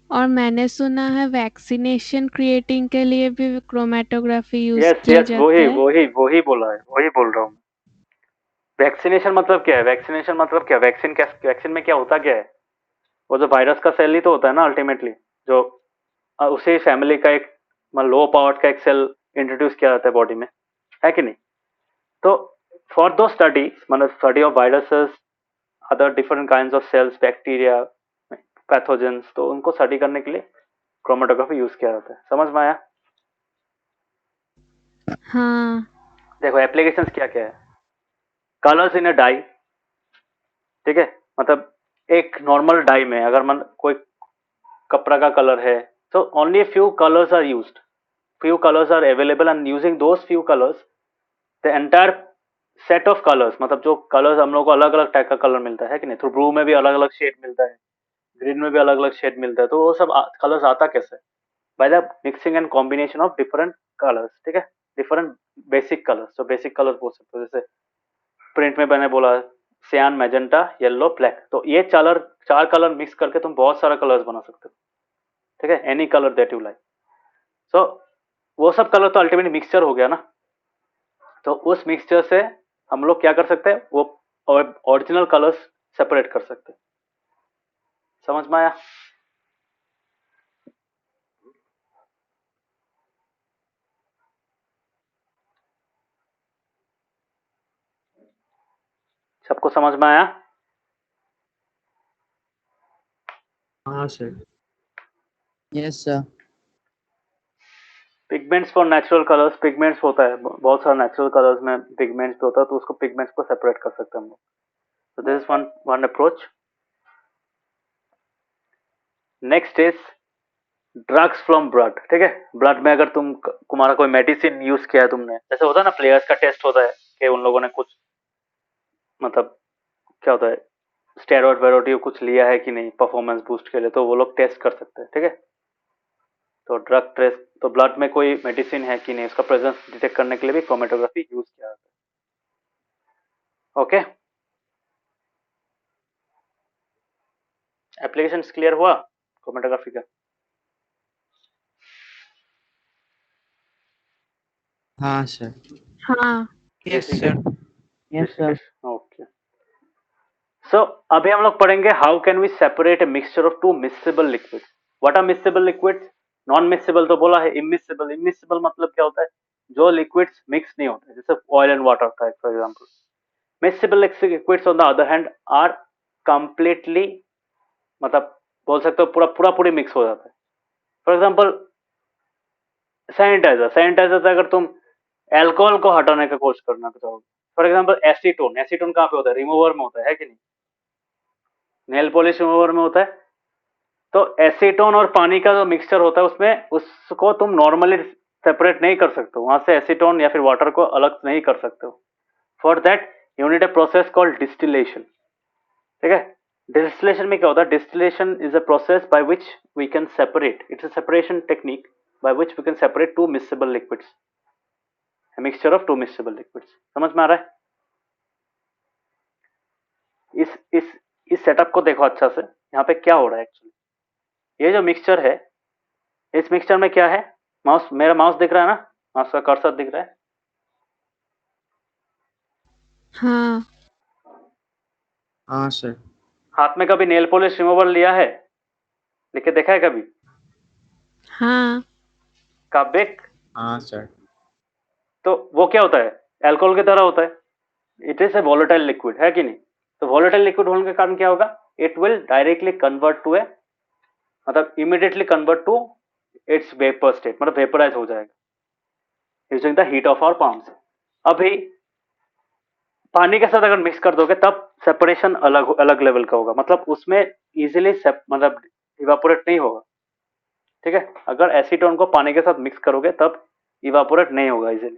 और मैंने सुना है वैक्सीनेशन क्रिएटिंग के लिए भी क्रोमेटोग्राफी यूज यस किया यस, जाता है। वही बोला है, वही बोल रहा हूँ। वैक्सीनेशन मतलब क्या है, वैक्सीनेशन मतलब क्या, वैक्सीन में क्या होता क्या है, वो जो वायरस का सेल ही तो होता है ना अल्टीमेटली, जो उसी फैमिली का एक लो पावर्ड का एक सेल इंट्रोड्यूस किया जाता है बॉडी में, है कि नहीं। तो फॉर दो स्टडी, मतलब study of viruses, other different kinds of cells, bacteria, pathogens, तो उनको स्टडी करने के लिए क्रोमेटोग्राफी यूज किया जाता है। समझ में आया? हाँ देखो एप्लीकेशंस क्या क्या है, कलर्स इन अ डाई, ठीक है। मतलब एक नॉर्मल डाई में अगर मन कोई कपड़ा का कलर है, तो only few colours are used, few colors are available, and using those few colors the entire set of colors, मतलब जो कलर्स हम लोग को अलग अलग टाइप का कलर मिलता है कि नहीं, तो ब्लू में भी अलग अलग शेड मिलता है, ग्रीन में भी अलग अलग शेड मिलता है, तो वो सब कलर्स आता कैसे, by the mixing and combination of different colours, ठीक है। डिफरेंट बेसिक कलर्स, तो बेसिक कलर बोल सकते हो, जैसे प्रिंट में मैंने बोला सियान, मैजेंटा, येलो, ब्लैक, तो ये चार कलर मिक्स करके तुम बहुत सारा कलर्स बना सकते हो, ठीक है, any colour that you like. So वो सब कलर तो अल्टीमेटली मिक्सचर हो गया ना, तो उस मिक्सचर से हम लोग क्या कर सकते हैं, वो ओरिजिनल कलर्स सेपरेट कर सकते हैं। समझ में आया? सबको समझ में आया? हाँ sir. Yes sir. Pigments for natural colours, pigments होता है बहुत सारा नेचुरल कलर्स में पिगमेंट्स भी होता है, तो उसको पिगमेंट्स को सेपरेट कर सकते हैं हम लोग। So this is one approach. Next is drugs from blood, ठीक है। ब्लड में अगर तुम्हारा कोई मेडिसिन यूज किया है तुमने, जैसे होता है ना प्लेयर्स का टेस्ट होता है कि उन लोगों ने कुछ मतलब क्या होता है स्टेरॉइड वेरोड कुछ लिया है कि नहीं परफॉर्मेंस बूस्ट के लिए, तो वो लोग टेस्ट कर सकते हैं, ठीक है। तो ड्रग टेस्ट, तो ब्लड में कोई मेडिसिन है कि नहीं उसका प्रेजेंस डिटेक्ट करने के लिए भी क्रोमेटोग्राफी यूज किया जाता है। ओके, एप्लीकेशन क्लियर हुआ क्रोमेटोग्राफी का? हाँ सर। हाँ। Yes sir. Yes sir. Okay, so अभी हम लोग पढ़ेंगे how can we separate a mixture of two miscible liquid. What are miscible liquids? Non miscible तो बोला है, इमिक्सेबल, इमिक्सेबल मतलब क्या होता है, जो लिक्विड्स मिक्स नहीं होते, जैसे ऑयल एंड वाटर था for example. Miscible liquids on the other hand are completely, मतलब बोल सकते हो पूरी मिक्स हो जाता है। फॉर एग्जांपल सैनिटाइजर, सैनिटाइजर से अगर तुम अल्कोहल को हटाने का कोशिश करना चाहोगे, फॉर एग्जांपल एसीटोन, एसीटोन कहाँ पे होता है, रिमूवर में होता है कि नहीं, नेल पॉलिश रिमूवर में होता है। तो एसीटोन और पानी का जो मिक्सचर होता है उसमें उसको तुम नॉर्मली सेपरेट नहीं कर सकते हो, वहां से एसीटोन या फिर वाटर को अलग नहीं कर सकते हो। For that you need a process called distillation, ठीक है। डिस्टिलेशन में क्या होता है, distillation is a process by which we can separate, it's a separation technique by which we can separate two miscible liquids, mixture of two miscible liquids. समझ में आ रहा है? इस सेटअप को देखो अच्छा से, यहाँ पे क्या हो रहा है एक्चुअली, ये जो मिक्सचर है, इस मिक्सचर में क्या है, माउस, मेरा माउस दिख रहा है ना, माउस का कर्सर दिख रहा है? हाँ। हाँ सर। हाथ में कभी नेल पॉलिश रिमूवर लिया है, लेके देखा है कभी? हाँ। काबिक, हाँ सर। तो वो क्या होता है, अल्कोहल की तरह होता है, it is a volatile liquid, है कि नहीं। तो वोलेटाइल लिक्विड होने के कारण क्या होगा, it will directly convert to a, मतलब immediately convert to its vapour state, मतलब वेपराइज हो जाएगा using the heat of our palms. अभी पानी के साथ अगर मिक्स कर दोगे तब सेपरेशन अलग अलग लेवल का होगा, मतलब उसमें इजीली मतलब इवापोरेट नहीं होगा, ठीक है। अगर एसीटोन को पानी के साथ मिक्स करोगे तब इवापोरेट नहीं होगा इजीली,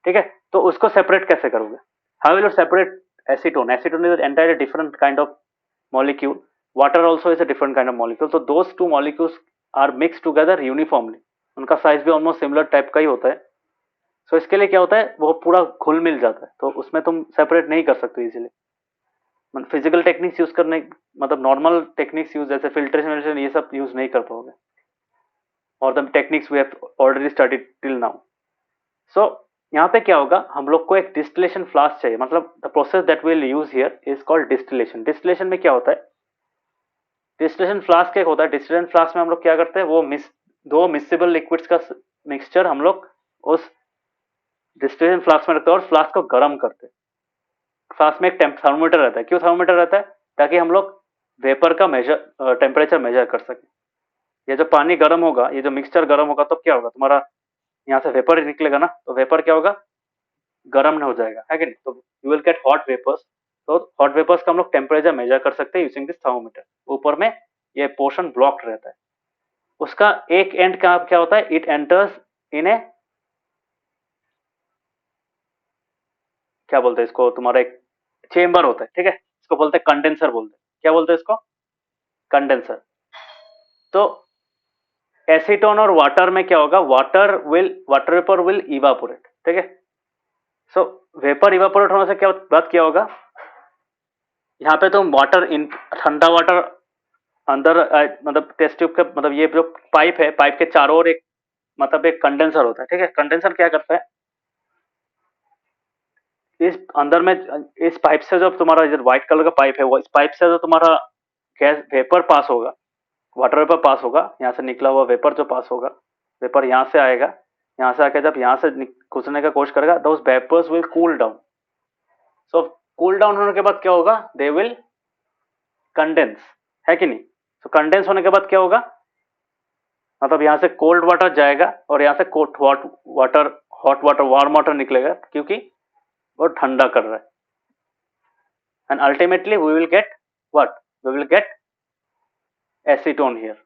ठीक है। तो उसको सेपरेट कैसे करोगे, how will you separate acetone? Acetone is entirely different kind of molecule, water also is a different kind of molecule, so those two molecules are mixed together uniformly, उनका साइज भी ऑलमोस्ट सिमिलर टाइप का ही होता है। सो इसके लिए क्या होता है, वो पूरा घुल मिल जाता है, तो उसमें तुम सेपरेट नहीं कर सकते इजीली। फिजिकल टेक्निक्स यूज करने, मतलब नॉर्मल टेक्निक्स यूज, जैसे फिल्ट्रेशन ये सब यूज नहीं कर पाओगे, और the techniques we have already studied till now. So यहाँ पे क्या होगा, हम लोग को एक डिस्टिलेशन फ्लास्क चाहिए, मतलब the process that will use here is called distillation. Distillation में क्या होता है, डिस्टिलेशन फ्लास्क एक होता है, डिस्टिलेशन फ्लास्क में हम लोग क्या करते हैं, वो दो मिक्सेबल लिक्विड्स का मिक्सचर हम लोग उस डिस्टिलेशन फ्लास्क में रखते हैं और फ्लास्क को गर्म करते हैं। फ्लास्क में एक थर्मोमीटर रहता है, क्यों थर्मोमीटर रहता है, ताकि हम लोग वेपर का टेम्परेचर मेजर कर सकें। ये जो पानी गर्म होगा, ये जो मिक्सचर गर्म होगा, तो क्या होगा, तुम्हारा यहाँ से वेपर ही निकलेगा ना, तो वेपर क्या होगा, गर्म हो जाएगा, है कि नहीं। तो you will get hot vapours, तो हॉट वेपर्स का हम लोग टेम्परेचर मेजर कर सकते हैं यूजिंग दिस थर्मोमीटर। ऊपर में ये पोर्शन ब्लॉक्ड रहता है, उसका एक एंड का क्या होता है, इट एंटर्स इन ए, क्या बोलते हैं इसको, तुम्हारा एक चेम्बर होता है, ठीक है, इसको बोलते हैं कंडेंसर, बोलते हैं, क्या बोलते हैं इसको, कंडेंसर। तो एसीटोन और वाटर में क्या होगा, वाटर वेपर विल इवापोरेट, ठीक है। सो वेपर इवापोरेट होने से क्या बात किया होगा, यहाँ पे तुम वाटर इन ठंडा वाटर अंदर मतलब टेस्ट ट्यूब के मतलब ये जो पाइप है, पाइप के चारों ओर एक मतलब एक कंडेंसर होता है, ठीक है। कंडेंसर क्या करता है, इस अंदर में इस पाइप से जो तुम्हारा इधर व्हाइट कलर का पाइप है, वो इस पाइप से जो तुम्हारा गैस वेपर पास होगा, वाटर वेपर पास होगा, यहाँ से निकला हुआ वेपर जो पास होगा, वेपर यहाँ से आएगा, यहाँ से आके जब यहाँ से घुसने का कोशिश करेगा, those vapours will cool down. So cool down होने के बाद क्या होगा, दे विल कंडेंस, है कि नहीं। सो कंडेंस होने के बाद क्या होगा, मतलब यहाँ से कोल्ड वाटर जाएगा और यहाँ से हॉट वाटर वार्म वाटर निकलेगा, क्योंकि वो ठंडा कर रहा है। And ultimately we will get what, we will get acetone here.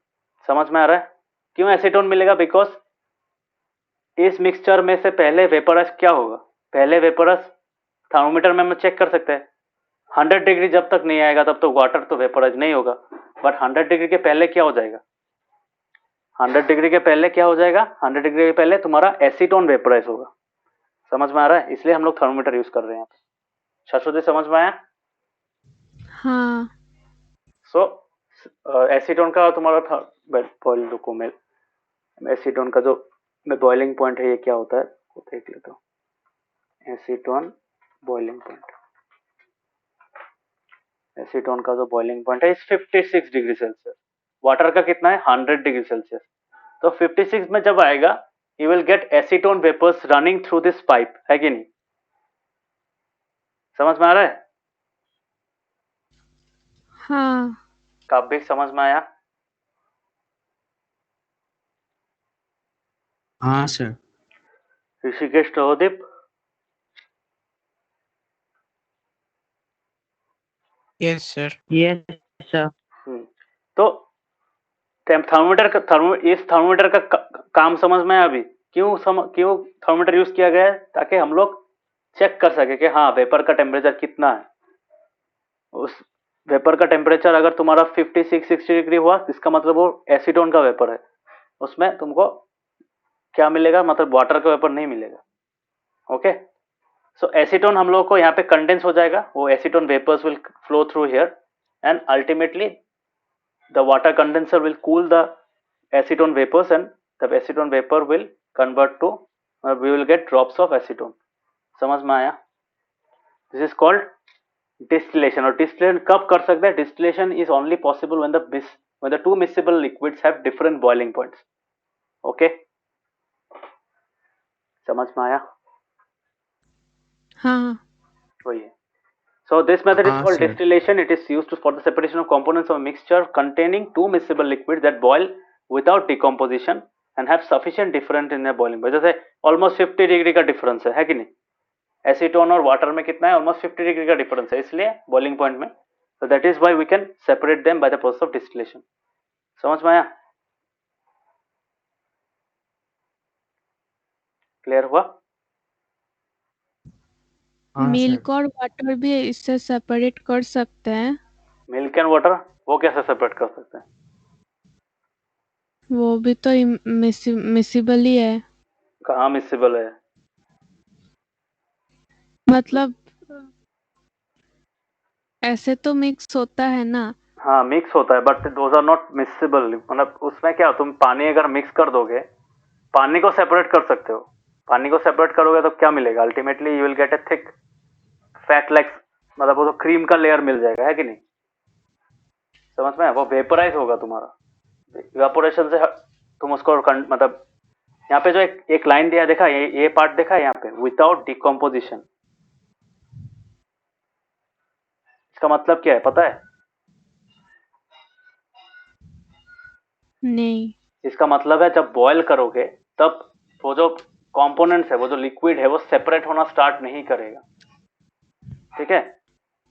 समझ में आ रहा है क्यों एसीटोन मिलेगा, बिकॉज इस मिक्सचर में से पहले वेपरस क्या होगा, पहले वेपरस थर्मोमीटर में हम चेक कर सकते हैं 100 डिग्री जब तक नहीं आएगा तब तो वाटर तो वेपराइज नहीं होगा, बट 100 डिग्री के पहले क्या हो जाएगा, 100 डिग्री के पहले क्या हो जाएगा, 100 डिग्री के पहले तुम्हारा एसीटोन वेपराइज होगा। समझ में आ रहा है, इसलिए हम लोग थर्मोमीटर यूज कर रहे हैं यहाँ पे। शाश्वती समझ में आया। हाँ। सो एसीटोन का तुम्हारा था बॉइल रुको मैं एसीटोन का जो बॉइलिंग पॉइंट है ये क्या होता है वो देख लेता हूँ। एसीटोन बॉइलिंग पॉइंट, एसीटोन का जो बॉइलिंग पॉइंट है इस 56 डिग्री सेल्सियस, वाटर का कितना है 100 डिग्री सेल्सियस। तो 56 में जब आएगा you will get acetone vapours running through this pipe, है कि नहीं। समझ में आ रहा है, हाँ। काव्य समझ में आया। हाँ sir. Rishikesh Rahodeep, yes sir. Yes sir. तो इस थर्मोमीटर का काम समझ में आया अभी, क्यों थर्मोमीटर यूज किया गया है, ताकि हम लोग चेक कर सके कि हाँ वेपर का टेम्परेचर कितना है। उस वेपर का टेम्परेचर अगर तुम्हारा 56-60 डिग्री हुआ इसका मतलब वो एसीटोन का वेपर है, उसमें तुमको क्या मिलेगा, मतलब वाटर का वेपर नहीं मिलेगा। ओके, सो एसीटोन हम लोग को यहाँ पे कंडेंस हो जाएगा, वो acetone vapours will flow through here and ultimately the water condenser will cool the acetone vapors and the acetone vapor will convert to we will get drops of acetone। समझ में आया। This is called distillation. और डिस्टिलेशन कब कर सकते हैं, distillation is only possible when the two miscible liquids have different boiling points। Okay, समझ में आया। हाँ। वही है। So this method is हाँ, called sir. distillation. It is used for the separation of components of a mixture containing two miscible liquids that boil without decomposition and have sufficient difference in their boiling point। जैसे almost 50 डिग्री का डिफरेंस है कि नहीं, एसीटोन और वाटर में कितना है, almost 50 डिग्री का डिफरेंस है, इसलिए बॉइलिंग पॉइंट में। So that is why we can separate them by the process of distillation। समझ में आया, क्लियर हुआ। हाँ सर। मिल्क और वाटर भी इससे सेपरेट कर सकते हैं। मिल्क एंड वाटर वो कैसे सेपरेट कर सकते हैं, वो भी तो मिसिबल ही है, कहाँ मिक्सिबल है। मतलब ऐसे तो मिक्स होता है ना। हाँ मिक्स होता है बट दोज आर नॉट मिक्सिबल, मतलब उसमें क्या तुम पानी अगर मिक्स कर दोगे, पानी को सेपरेट कर सकते हो, पानी को सेपरेट करोगे तो क्या मिलेगा, ultimately you will gate A thick fat like, मतलब वो तो क्रीम का लेयर मिल जाएगा, है कि नहीं। समझ में, वो वेपराइज होगा तुम्हारा, इवेपोरेशन से तुम उसको मतलब यहाँ पे जो एक लाइन दिया देखा, ये पार्ट देखा है यहाँ पे, विदाउट डिकम्पोजिशन। इसका मतलब क्या है पता है, नहीं। इसका मतलब है जब बॉयल करोगे तब वो जो कंपोनेंट्स है, वो जो लिक्विड है वो सेपरेट होना स्टार्ट नहीं करेगा, ठीक है।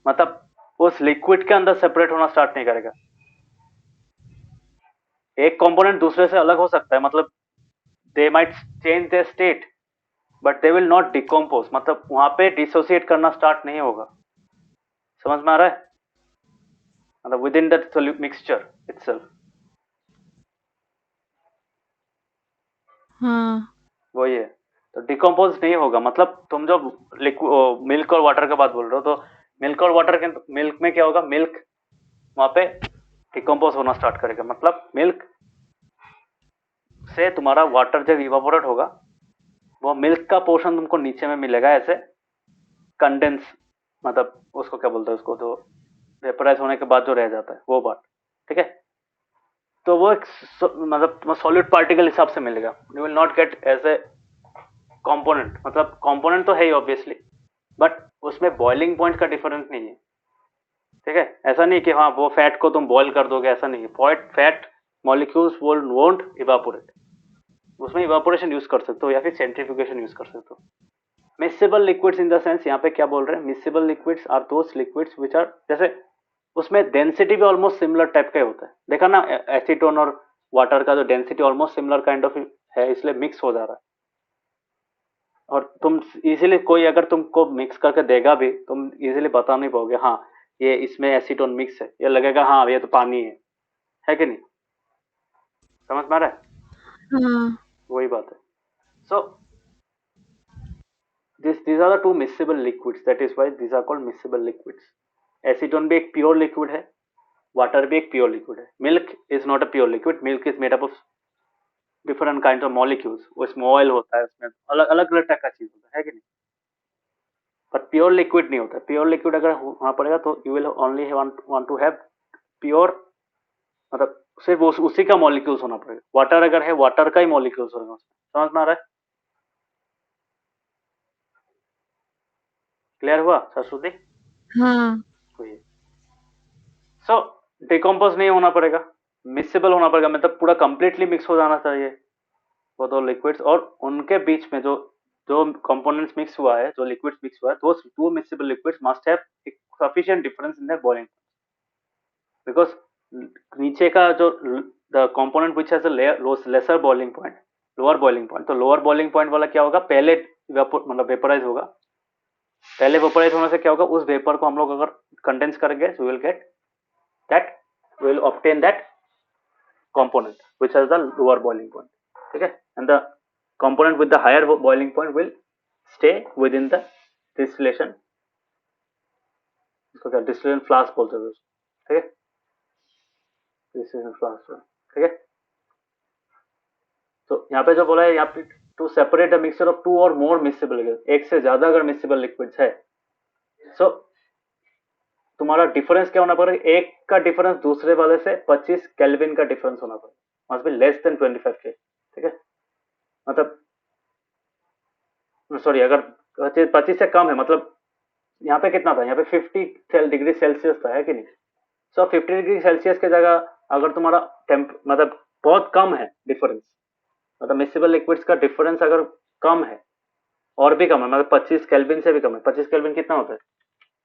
मतलब उस लिक्विड के अंदर सेपरेट होना स्टार्ट नहीं करेगा। एक कंपोनेंट दूसरे से अलग हो सकता है, मतलब they might change their state but they will not decompose, मतलब वहां पे डिसोसिएट करना स्टार्ट नहीं होगा। समझ में आ रहा है, मतलब with in that mixture itself. हाँ। वही है, तो डिकम्पोज नहीं होगा, मतलब तुम जो मिल्क और वाटर का बात बोल रहे हो, तो मिल्क और वाटर के मिल्क में क्या होगा, मिल्क वहां पे डिकम्पोज होना स्टार्ट करेगा, मतलब मिल्क से तुम्हारा वाटर जब इवापोरेट होगा, वो मिल्क का पोर्शन तुमको नीचे में मिलेगा ऐसे कंडेंस, मतलब उसको क्या बोलते हैं, उसको जो वेपराइज होने के बाद जो रह जाता है वो पार्ट, ठीक है। तो वो एक मतलब सॉलिड पार्टिकल हिसाब से मिलेगा, you will not get as a component, मतलब कंपोनेंट तो है ही ऑब्वियसली, बट उसमें बॉइलिंग पॉइंट का डिफरेंस नहीं है, ठीक है। ऐसा नहीं कि हाँ वो फैट को तुम बॉईल कर दोगे, ऐसा नहीं है। फैट मॉलिक्यूल्स वोंट इवापोरेट, उसमें इवापोरेशन यूज कर सकते हो या फिर सेंट्रीफ्यूगेशन यूज कर सकते हो। Miscible liquids in the sense, यहाँ पे क्या बोल रहे हैं, miscible liquids are those liquids which are, जैसे उसमें डेंसिटी भी ऑलमोस्ट सिमिलर टाइप का होता है, देखा ना एसीटोन और वाटर का जो density almost similar kind of है, इसलिए मिक्स हो जा रहा है। और तुम इजीली, कोई अगर तुमको मिक्स करके देगा भी, तुम इजीली बता नहीं पाओगे हाँ ये इसमें एसीटोन मिक्स है, ये लगेगा हाँ ये तो पानी है कि नहीं, समझ में आ रहा है? हाँ वही बात है। सो these are the two miscible liquids, that is why these are called miscible liquids. Acetone भी एक प्योर लिक्विड है, वाटर भी एक प्योर लिक्विड है। Milk is not a pure liquid, milk is made up of different kind of molecules, उसमें ऑयल होता है, उसमें अलग अलग अलग टाइप का चीज होता है कि नहीं, पर प्योर लिक्विड नहीं होता। प्योर लिक्विड अगर होना पड़ेगा तो you will only want to have pure, मतलब सिर्फ उसी का मॉलिक्यूल्स होना पड़ेगा। वाटर अगर है, वाटर का ही मॉलिक्यूल्स होगा उसमें, समझ में आ रहा है? क्लियर हुआ सरस्वती? हाँ सो डिकम्पोज नहीं होना पड़ेगा, मिक्सेबल होना पड़ेगा, मतलब पूरा कंप्लीटली मिक्स हो जाना चाहिए वो दो लिक्विड्स, और उनके बीच में जो जो कंपोनेंट्स मिक्स हुआ है, जो लिक्विड्स मिक्स हुआ है, those two miscible liquids must have a sufficient difference in their boiling point, because नीचे का जो the component which has a lesser boiling point, lower boiling point, तो lower boiling point वाला क्या होगा, पहले मतलब वेपराइज होगा, पहले वेपराइज होने से क्या होगा, उस वेपर को हम लोग अगर कंडेंस करेंगे, so we will get that, we will obtain that component which has the lower boiling point, ठीक है, and the component with the higher boiling point will stay within the distillation, इसको क्या distillation flask बोलते हैं, ठीक है, distillation flask, ठीक है। तो यहाँ पे जो बोला है, यहाँ पे to separate the mixture of two और मोर मिक्सेबल लिक्विड, एक से ज्यादा अगर मिक्सेबल लिक्विड्स है, सो तुम्हारा डिफरेंस क्या होना पड़ेगा, एक का डिफरेंस दूसरे वाले से 25 केल्विन का डिफरेंस होना पड़ेगा, मस्ट बी लेस देन 25 के, ठीक है, मतलब सॉरी अगर 25 से कम है, मतलब यहाँ पे कितना था, यहाँ पे 50 डिग्री सेल्सियस था, है कि नहीं। सो 50 डिग्री सेल्सियस की जगह अगर तुम्हारा मतलब बहुत कम है डिफरेंस, मतलब मिक्सेबल लिक्विड्स का डिफरेंस अगर कम है, और भी कम है, मतलब 25 केल्विन से भी कम है। 25 केल्विन कितना होता है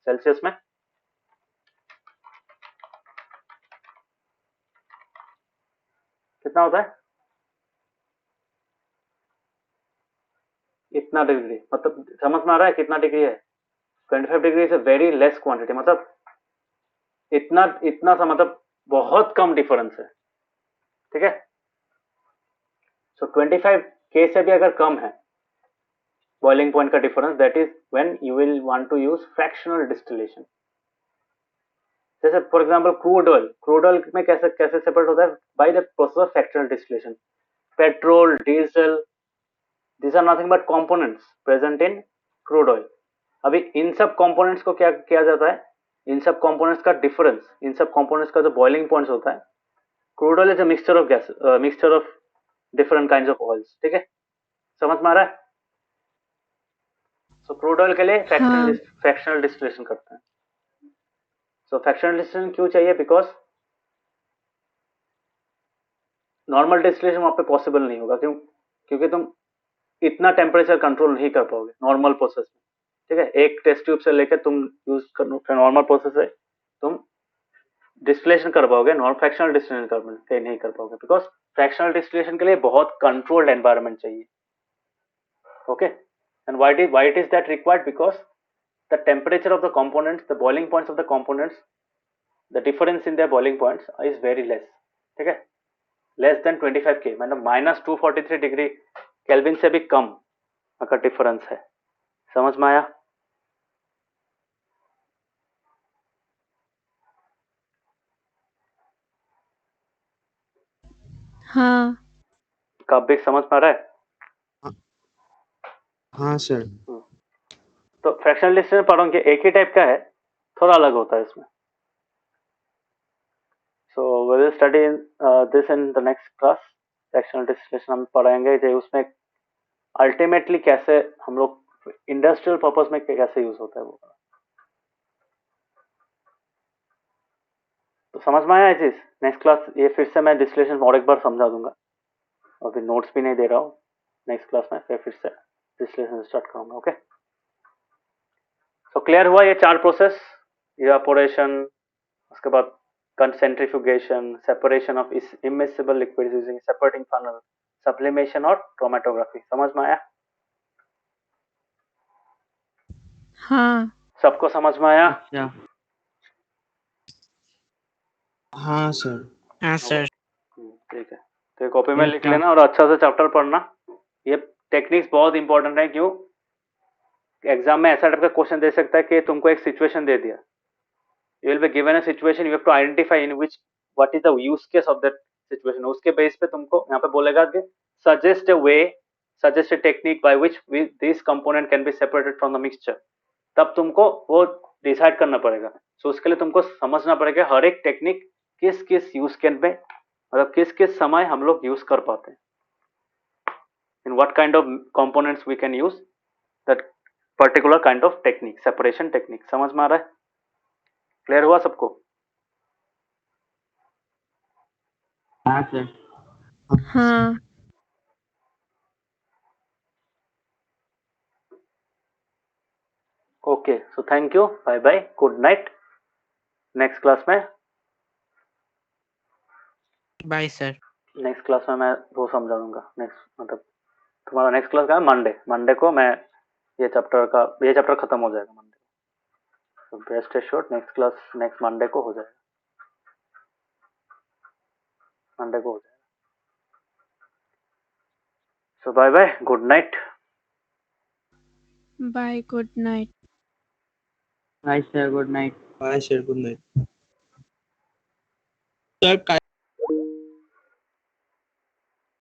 सेल्सियस में, कितना होता है, इतना डिग्री, मतलब समझ में आ रहा है कितना डिग्री है, 25 degree is a very less quantity, मतलब इतना इतना सा, मतलब बहुत कम डिफरेंस है, ठीक है। सो 25 के से भी अगर कम है बॉइलिंग पॉइंट का difference, that is when you will want to use fractional distillation. जैसे फॉर एग्जांपल क्रूड ऑयल में कैसे कैसे सेपरेट होता है, by the process of fractional distillation. Petrol, diesel, these are nothing but components present in crude oil। अभी इन सब कंपोनेंट्स को क्या किया जाता है, इन सब कंपोनेंट्स का डिफरेंस, इन सब कंपोनेंट्स का जो बॉइलिंग पॉइंट्स होता है, crude oil is a mixture of gas, mixture of different kinds of oils, ठीक है, समझ में आ रहा है। सो क्रूड ऑयल के लिए हाँ फ्रैक्शनल डिस्टिलेशन करते हैं। सो फ्रैक्शनल डिस्टिलेशन क्यों चाहिए, बिकॉज नॉर्मल डिस्टिलेशन वहां पे पॉसिबल नहीं होगा, क्यों, क्योंकि तुम इतना टेम्परेचर कंट्रोल नहीं कर पाओगे नॉर्मल प्रोसेस में, ठीक है। एक टेस्ट ट्यूब से लेकर तुम यूज कर नॉर्मल प्रोसेस है, तुम डिस्टिलेशन कर पाओगे, नॉन फ्रैक्शनल डिस्टिलेशन कर नहीं कर पाओगे, बिकॉज फ्रैक्शनल डिस्टिलेशन के लिए बहुत कंट्रोल्ड एनवायरनमेंट चाहिए, okay. And why it is that required, because the temperature of the components, the boiling points of the components, the difference in their boiling points is very less, ठीक है, लेस देन 25 के, मतलब -243 डिग्री केल्विन से भी कम का डिफरेंस है। समझ में आया? हाँ काव्य समझ में आ रहा है? हाँ सर। तो फ्रैक्शनल डिस्टिलेशन पढ़ोगे एक ही टाइप का है, थोड़ा अलग होता है इसमें। So we will study this in the next class. Fractional distillation हम पढ़ाएंगे जो उसमें अल्टीमेटली कैसे हम लोग इंडस्ट्रियल पर्पस में कैसे यूज होता है वो। तो समझ में आया ये चीज? नेक्स्ट क्लास ये फिर से मैं डिस्टिलेशन और एक बार समझा दूंगा, और फिर नोट्स भी नहीं दे रहा हूँ। नेक्स्ट क्लास में फिर से डिस्टिलेशन स्टार्ट करूंगा। ओके, सो क्लियर हुआ ये 4 प्रोसेस? इवापोरेशन, उसके बाद centrifugation, separation of immiscible liquids using separating funnel, sublimation और क्रोमेटोग्राफी। समझ में आया? हाँ सबको समझ में आया? अच्छा। हाँ सर। हाँ सर। ठीक है, तो कॉपी में लिख अच्छा। लेना और अच्छा से चैप्टर पढ़ना। ये टेक्निक्स बहुत इंपॉर्टेंट है। क्यों? एग्जाम में ऐसा टाइप का क्वेश्चन दे सकता है कि तुमको एक सिचुएशन दे दिया, you will be given a situation, you have to identify in which what is the use case of that situation। उसके बेस पे तुमको यहाँ पे बोलेगा कि suggest a way, suggest a technique by which this component can be separated from the mixture। तब तुमको वो डिसाइड करना पड़ेगा। सो उसके लिए तुमको समझना पड़ेगा हर एक टेक्निक किस किस यूज केस में, मतलब किस किस समय हम लोग यूज कर पाते हैं, in what kind of components we can use that particular kind of technique, separation technique. समझ में आ रहा है? क्लियर हुआ सबको? हाँ सर। हाँ okay, so thank you, bye bye, good night. Next class में बाय सर। नेक्स्ट क्लास में मैं वो समझा दूंगा। नेक्स्ट मतलब तुम्हारा नेक्स्ट क्लास का है मंडे। मंडे को मैं ये चैप्टर खत्म हो जाएगा मंडे। तो best assured next class next Monday को हो जाएगा, मंडे को हो जाएगा। So bye bye, good night. Bye good night. Bye sir, good night. Bye sir, good night. Sir